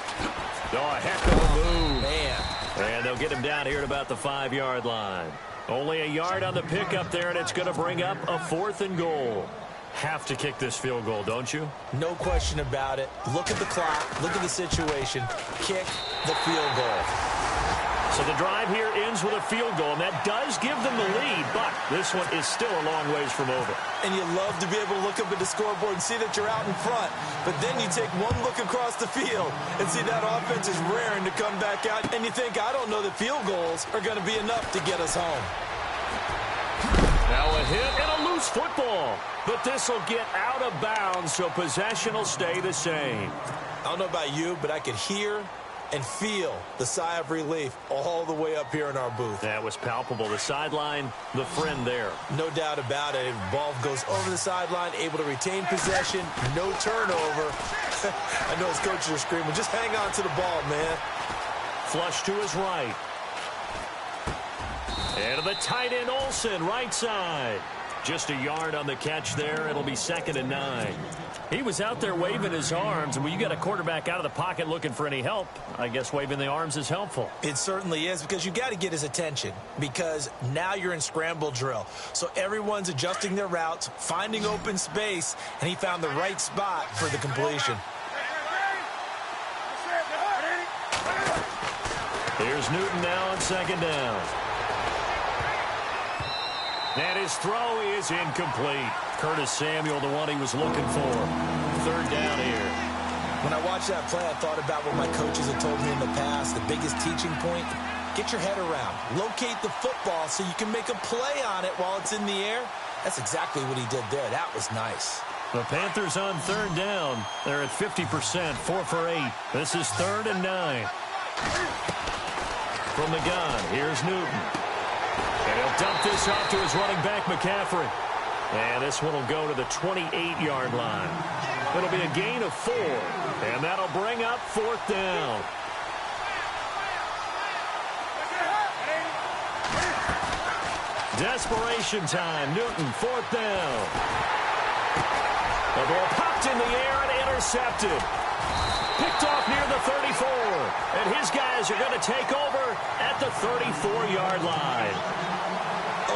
Speaker 3: Oh, a heck of a move.
Speaker 4: Man.
Speaker 3: And they'll get him down here at about the 5-yard line. Only a yard on the pickup there, and it's going to bring up a 4th and goal. Have to kick this field goal, don't you?
Speaker 4: No question about it. Look at the clock. Look at the situation. Kick the field goal.
Speaker 3: So the drive here ends with a field goal, and that does give them the lead, but this one is still a long ways from over.
Speaker 4: And you love to be able to look up at the scoreboard and see that you're out in front. But then you take one look across the field and see that offense is raring to come back out. And you think, I don't know that field goals are going to be enough to get us home.
Speaker 3: Now a hit and a loose football. But this will get out of bounds, so possession will stay the same.
Speaker 4: I don't know about you, but I could hear and feel the sigh of relief all the way up here in our booth.
Speaker 3: That was palpable. The sideline, the friend there.
Speaker 4: No doubt about it. Ball goes over the sideline, able to retain possession, no turnover. I know his coaches are screaming, just hang on to the ball, man.
Speaker 3: Flush to his right. And to the tight end, Olsen, right side. Just a yard on the catch there. It'll be 2nd and 9. He was out there waving his arms, and when you got a quarterback out of the pocket looking for any help, I guess waving the arms is helpful.
Speaker 4: It certainly is, because you got to get his attention, because now you're in scramble drill. So everyone's adjusting their routes, finding open space, and he found the right spot for the completion.
Speaker 3: Here's Newton now on 2nd down. And his throw is incomplete. Curtis Samuel, the one he was looking for. 3rd down here.
Speaker 4: When I watched that play, I thought about what my coaches had told me in the past. The biggest teaching point, get your head around. Locate the football so you can make a play on it while it's in the air. That's exactly what he did there. That was nice.
Speaker 3: The Panthers on third down. They're at 50%, 4 for 8. This is 3rd and 9. From the gun, here's Newton. And he'll dump this off to his running back, McCaffrey. And this one will go to the 28-yard line. It'll be a gain of 4. And that'll bring up 4th down. Desperation time. Newton, 4th down. The ball popped in the air and intercepted. Picked off near the 34. And his guys are going to take over at the 34-yard line.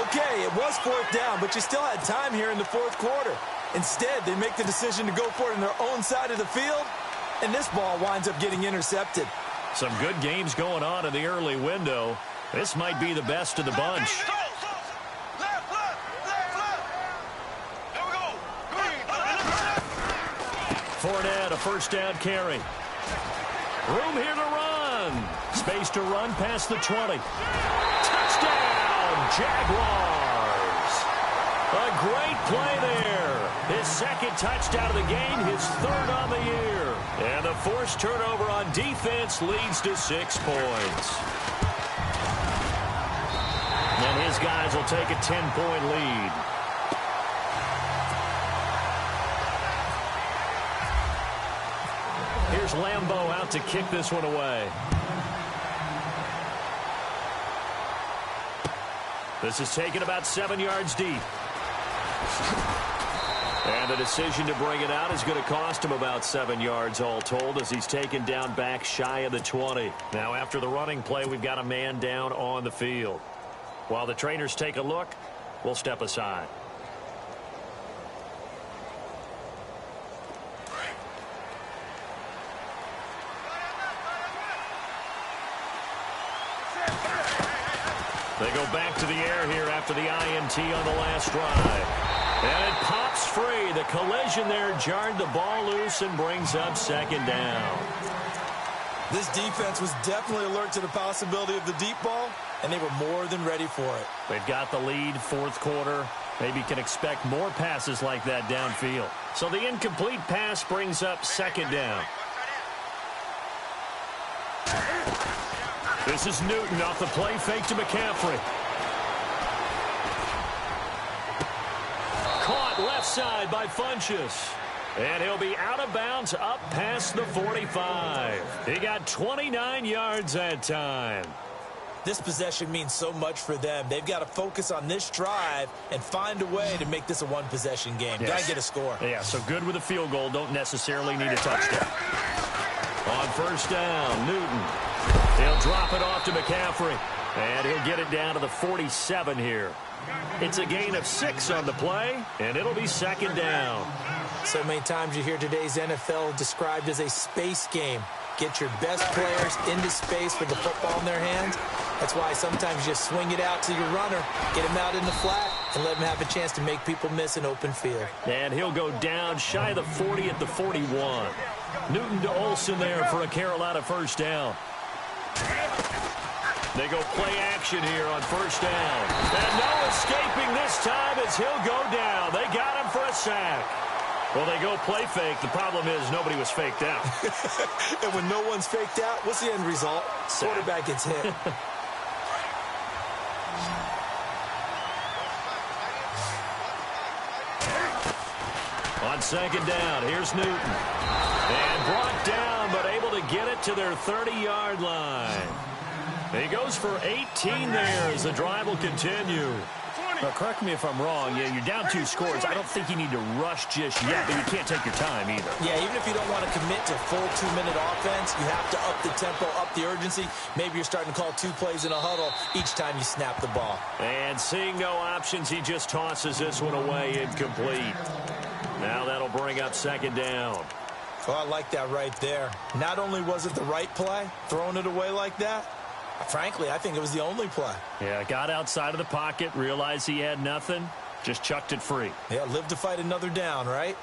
Speaker 4: Okay, it was 4th down, but you still had time here in the 4th quarter. Instead, they make the decision to go for it on their own side of the field, and this ball winds up getting intercepted.
Speaker 3: Some good games going on in the early window. This might be the best of the bunch. Fournette, a first down carry. Room here to run. Space to run past the 20. Touchdown, Jaguars. A great play there. His 2nd touchdown of the game, his 3rd on the year. And the forced turnover on defense leads to 6 points. And his guys will take a 10-point lead. Here's Lambeau out to kick this one away. This is taken about 7 yards deep. And the decision to bring it out is going to cost him about 7 yards all told as he's taken down back shy of the 20. Now after the running play, we've got a man down on the field. While the trainers take a look, we'll step aside. They go back to the air here after the INT on the last drive. And it pops free. The collision there jarred the ball loose and brings up 2nd down.
Speaker 4: This defense was definitely alert to the possibility of the deep ball, and they were more than ready for it.
Speaker 3: They've got the lead, 4th quarter. Maybe can expect more passes like that downfield. So the incomplete pass brings up 2nd down. This is Newton off the play fake to McCaffrey. Caught left side by Funchess. And he'll be out of bounds up past the 45. He got 29 yards that time.
Speaker 4: This possession means so much for them. They've got to focus on this drive and find a way to make this a one-possession game.
Speaker 3: Yes.
Speaker 4: Got to get a score.
Speaker 3: Yeah, so good with a field goal. Don't necessarily need a touchdown. On 1st down, Newton. He'll drop it off to McCaffrey. And he'll get it down to the 47 here. It's a gain of 6 on the play, and it'll be 2nd down.
Speaker 4: So many times you hear today's NFL described as a space game. Get your best players into space with the football in their hands. That's why sometimes you just swing it out to your runner, get him out in the flat, and let him have a chance to make people miss an open field.
Speaker 3: And he'll go down shy of the 40 at the 41. Newton to Olsen there for a Carolina 1st down. They go play action here on 1st down. And no escaping this time as he'll go down. They got him for a sack. Well, they go play fake. The problem is nobody was faked out.
Speaker 4: And when no one's faked out, what's the end result?
Speaker 3: Sack.
Speaker 4: Quarterback gets hit.
Speaker 3: On 2nd down, here's Newton. And brought down, but able to get it to their 30-yard line. He goes for 18 there as the drive will continue. Now, correct me if I'm wrong. Yeah, you're down 2 scores. I don't think you need to rush just yet, but you can't take your time either.
Speaker 4: Yeah, even if you don't want to commit to full 2-minute offense, you have to up the tempo, up the urgency. Maybe you're starting to call 2 plays in a huddle each time you snap the ball.
Speaker 3: And seeing no options, he just tosses this one away incomplete. Now that'll bring up 2nd down.
Speaker 4: Oh, I like that right there. Not only was it the right play, throwing it away like that, frankly, I think it was the only play.
Speaker 3: Yeah, got outside of the pocket, realized he had nothing, just chucked it free.
Speaker 4: Yeah, live to fight another down, right?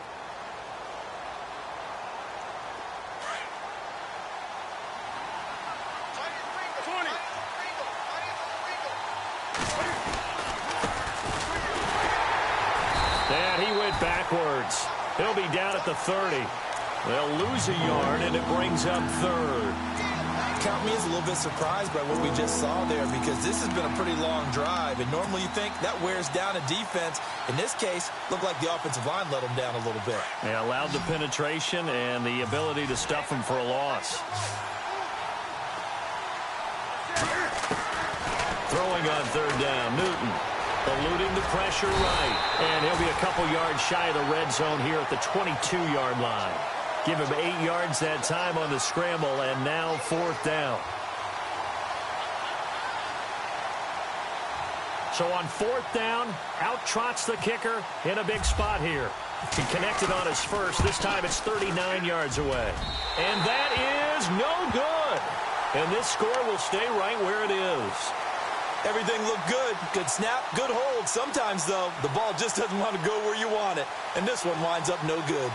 Speaker 3: And he went backwards. He'll be down at the 30. They'll lose a yard, and it brings up third.
Speaker 4: Count me as a little bit surprised by what we just saw there, because this has been a pretty long drive, and normally you think that wears down a defense. In this case, looked like the offensive line let them down a little bit.
Speaker 3: They allowed the penetration and the ability to stuff them for a loss. Throwing on third down, Newton. Eluding the pressure right. And he'll be a couple yards shy of the red zone here at the 22-yard line. Give him 8 yards that time on the scramble, and now fourth down. So on fourth down, out trots the kicker in a big spot here. He connected on his first. This time it's 39 yards away. And that is no good. And this score will stay right where it is.
Speaker 4: Everything looked good. Good snap, good hold. Sometimes, though, the ball just doesn't want to go where you want it. And this one winds up no good.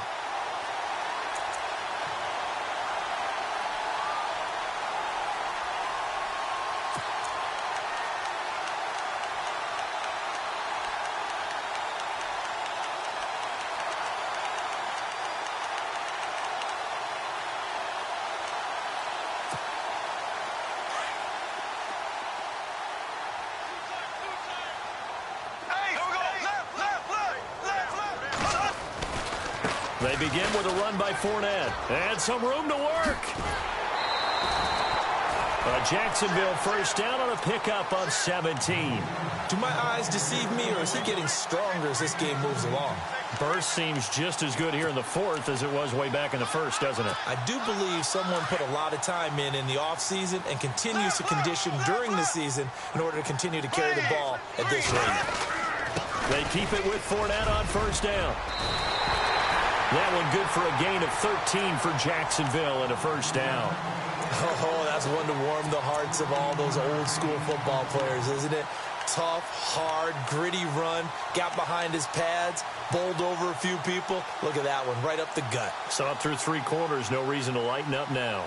Speaker 3: They begin with a run by Fournette. And some room to work. A Jacksonville first down on a pickup of 17.
Speaker 4: Do my eyes deceive me, or is he getting stronger as this game moves along?
Speaker 3: Burst seems just as good here in the fourth as it was way back in the first, doesn't it?
Speaker 4: I do believe someone put a lot of time in the offseason and continues to condition during the season in order to continue to carry the ball at this rate.
Speaker 3: They keep it with Fournette on first down. That one good for a gain of 13 for Jacksonville and a first down.
Speaker 4: Oh, that's one to warm the hearts of all those old school football players, isn't it? Tough, hard, gritty run, got behind his pads, bowled over a few people. Look at that one, right up the gut.
Speaker 3: Saw it through 3 quarters, no reason to lighten up now.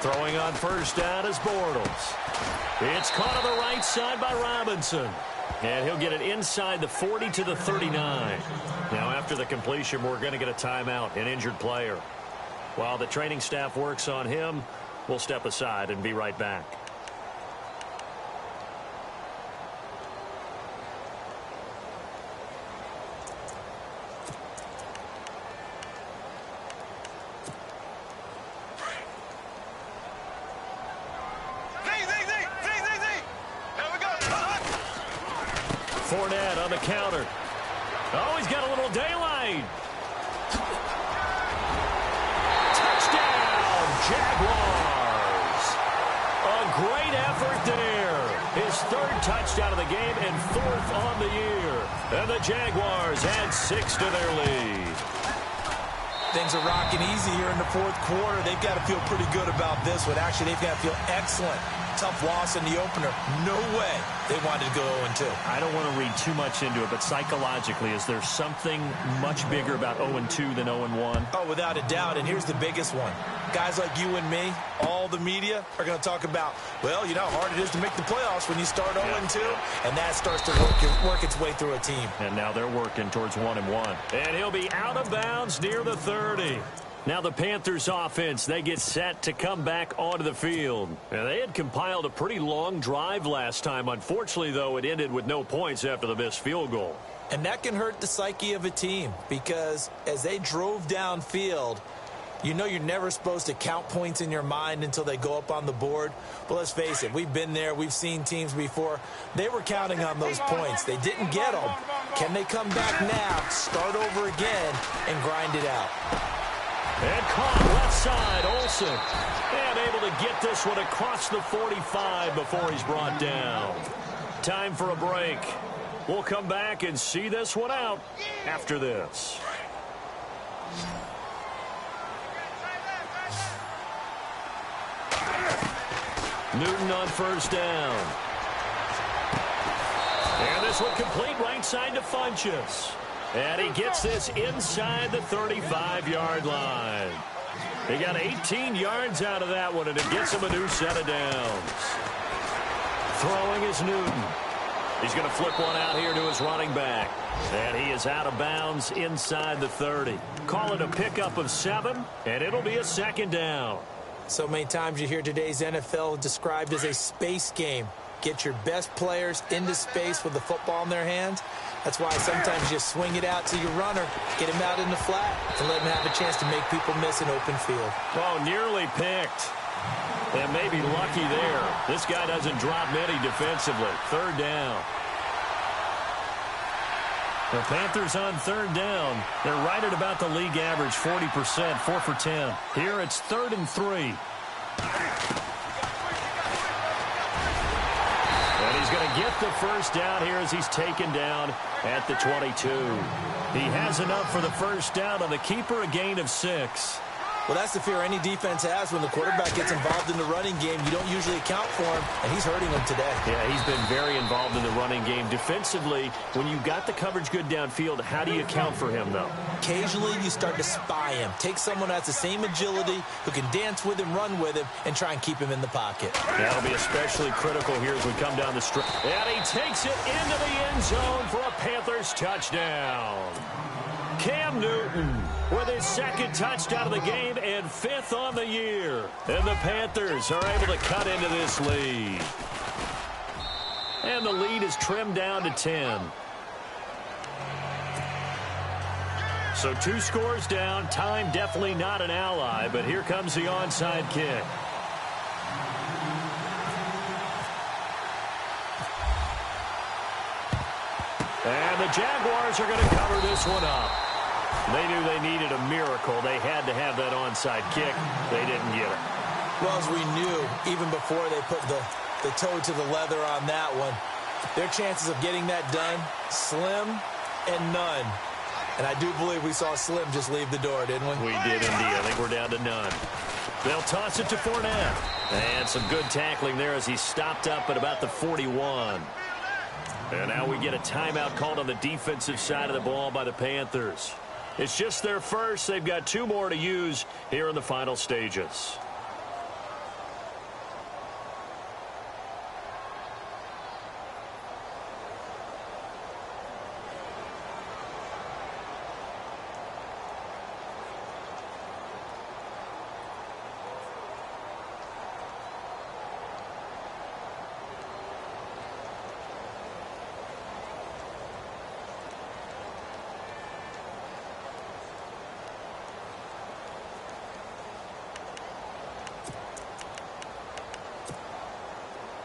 Speaker 3: Throwing on first down is Bortles. It's caught on the right side by Robinson. And he'll get it inside the 40 to the 39. Now after the completion, we're going to get a timeout, an injured player. While the training staff works on him, we'll step aside and be right back. Fournette on the counter. Oh, he's got a little daylight. Touchdown, Jaguars. A great effort there. His 3rd touchdown of the game and 4th on the year. And the Jaguars add 6 to their lead.
Speaker 4: Things are rocking easy here in the 4th quarter. They've got to feel pretty good about this one. Actually, they've got to feel excellent. Tough loss in the opener. No way they wanted to go 0-2.
Speaker 3: I don't want to read too much into it, but psychologically, is there something much bigger about 0-2 than 0-1?
Speaker 4: Oh, without a doubt, and here's the biggest one. Guys like you and me, all the media, are going to talk about, well, you know how hard it is to make the playoffs when you start 0-2, and that starts to work its way through a team.
Speaker 3: And now they're working towards 1-1. And he'll be out of bounds near the 30. Now the Panthers offense, they get set to come back onto the field. And they had compiled a pretty long drive last time. Unfortunately, though, it ended with no points after the missed field goal.
Speaker 4: And that can hurt the psyche of a team, because as they drove downfield, you know you're never supposed to count points in your mind until they go up on the board. But let's face it, we've been there. We've seen teams before. They were counting on those points. They didn't get them. Can they come back now, start over again, and grind it out?
Speaker 3: And caught left side, Olsen. And able to get this one across the 45 before he's brought down. Time for a break. We'll come back and see this one out after this. Newton on first down. And this one complete right side to Funchess. And he gets this inside the 35-yard line. He got 18 yards out of that one, and it gets him a new set of downs. Throwing is Newton. He's going to flip one out here to his running back. And he is out of bounds inside the 30. Call it a pickup of 7, and it'll be a second down.
Speaker 4: So many times you hear today's NFL described as a space game. Get your best players into space with the football in their hands. That's why sometimes you just swing it out to your runner, get him out in the flat, and let him have a chance to make people miss an open field.
Speaker 3: Oh, nearly picked. And maybe lucky there. This guy doesn't drop many defensively. Third down. The Panthers on third down. They're right at about the league average, 40%, 4 for 10. Here it's 3rd and 3. And he's going to get the first down here as he's taken down at the 22. He has enough for the first down on the keeper, a gain of 6.
Speaker 4: Well, that's the fear any defense has when the quarterback gets involved in the running game. You don't usually account for him, and he's hurting them today. Yeah,
Speaker 3: he's been very involved in the running game. Defensively, when you got the coverage good downfield, how do you account for him, though?
Speaker 4: Occasionally, you start to spy him. Take someone who has the same agility, who can dance with him, run with him, and try and keep him in the pocket.
Speaker 3: That'll be especially critical here as we come down the stretch. And he takes it into the end zone for a Panthers touchdown. Cam Newton with his 2nd touchdown of the game and 5th on the year. And the Panthers are able to cut into this lead. And the lead is trimmed down to 10. So 2 scores down. Time definitely not an ally, but here comes the onside kick. And the Jaguars are going to cover this one up. They knew they needed a miracle. They had to have that onside kick. They didn't get it.
Speaker 4: Well, as we knew, even before they put the toe to the leather on that one, their chances of getting that done, slim and none. And I do believe we saw Slim just leave the door, didn't we?
Speaker 3: We did indeed. I think we're down to none. They'll toss it to Fournette. And some good tackling there as he stopped up at about the 41. And now we get a timeout called on the defensive side of the ball by the Panthers. It's just their first. They've got 2 more to use here in the final stages.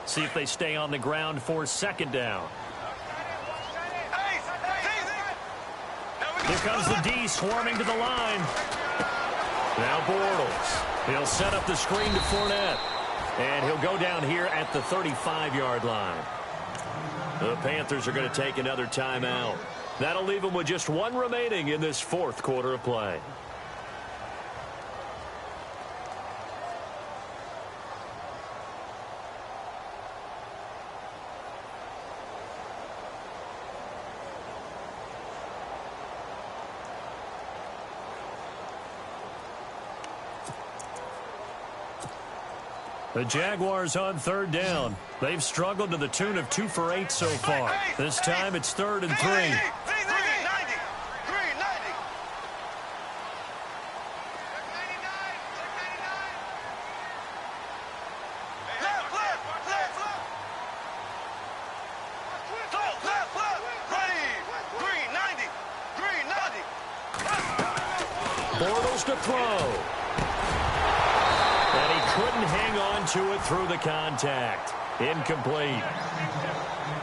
Speaker 3: See if they stay on the ground for 2nd down. Here comes the D swarming to the line. Now Bortles. He'll set up the screen to Fournette. And he'll go down here at the 35-yard line. The Panthers are going to take another timeout. That'll leave them with just 1 remaining in this 4th quarter of play. The Jaguars on 3rd down. They've struggled to the tune of 2 for 8 so far. This time it's 3rd and 3. Bortles to throw. And he couldn't hang on to it through the contact. Incomplete.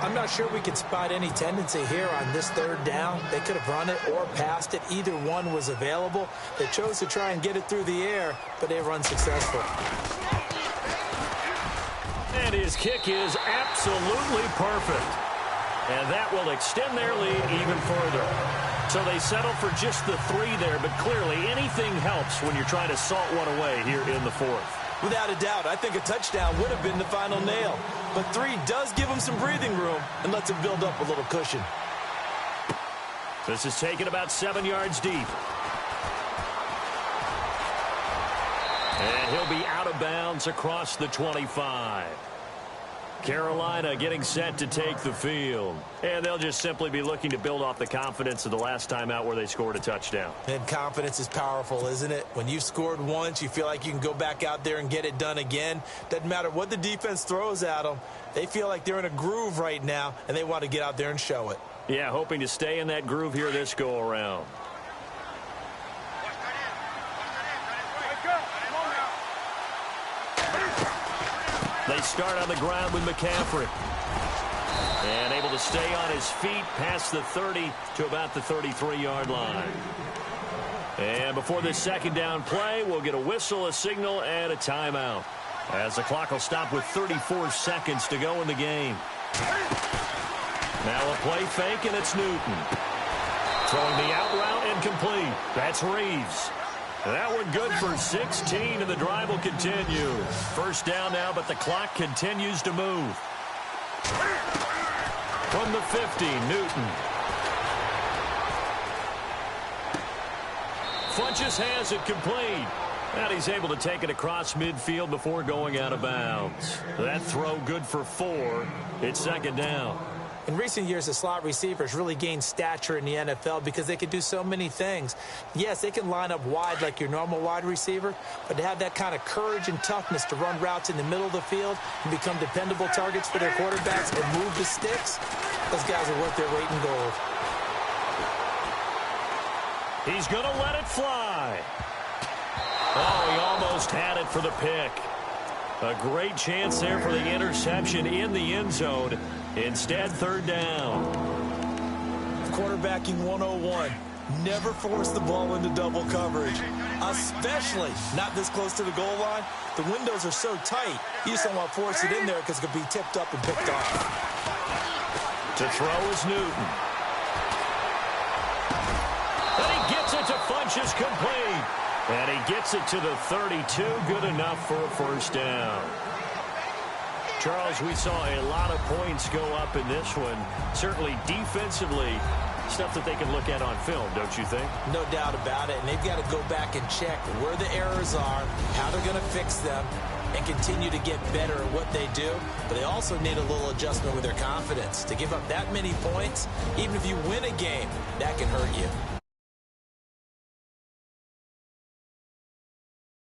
Speaker 4: I'm not sure we could spot any tendency here on this 3rd down. They could have run it or passed it. Either one was available. They chose to try and get it through the air, but they were unsuccessful.
Speaker 3: And his kick is absolutely perfect. And that will extend their lead even further. So they settle for just the 3 there, but clearly anything helps when you're trying to salt one away here in the 4th.
Speaker 4: Without a doubt, I think a touchdown would have been the final nail. But 3 does give them some breathing room and lets them build up a little cushion.
Speaker 3: This is taken about 7 yards deep. And he'll be out of bounds across the 25. Carolina getting set to take the field. And they'll just simply be looking to build off the confidence of the last time out where they scored a touchdown.
Speaker 4: And confidence is powerful, isn't it? When you've scored once, you feel like you can go back out there and get it done again. Doesn't matter what the defense throws at them. They feel like they're in a groove right now, and they want to get out there and show it.
Speaker 3: Yeah, hoping to stay in that groove here this go-around. They start on the ground with McCaffrey. And able to stay on his feet past the 30 to about the 33-yard line. And before this second down play, we'll get a whistle, a signal, and a timeout. As the clock will stop with 34 seconds to go in the game. Now a play fake, and it's Newton. Throwing the out route incomplete. That's Reeves. That one good for 16, and the drive will continue. First down now, but the clock continues to move. From the 50, Newton. Funchess has it complete. And he's able to take it across midfield before going out of bounds. That throw good for 4. It's second down.
Speaker 4: In recent years, the slot receivers really gained stature in the NFL because they can do so many things. Yes, they can line up wide like your normal wide receiver, but to have that kind of courage and toughness to run routes in the middle of the field and become dependable targets for their quarterbacks and move the sticks, those guys are worth their weight in gold.
Speaker 3: He's going to let it fly. Oh, he almost had it for the pick. A great chance there for the interception in the end zone. Instead, third down.
Speaker 4: Quarterbacking 101. Never force the ball into double coverage, especially not this close to the goal line. The windows are so tight, you just don't want to force it in there because it could be tipped up and picked off.
Speaker 3: To throw is Newton. And he gets it to Funchess complete. And he gets it to the 32. Good enough for a first down. Charles, we saw a lot of points go up in this one. Certainly defensively, stuff that they can look at on film, don't you think?
Speaker 4: No doubt about it. And they've got to go back and check where the errors are, how they're going to fix them, and continue to get better at what they do. But they also need a little adjustment with their confidence. To give up that many points, even if you win a game, that can hurt you.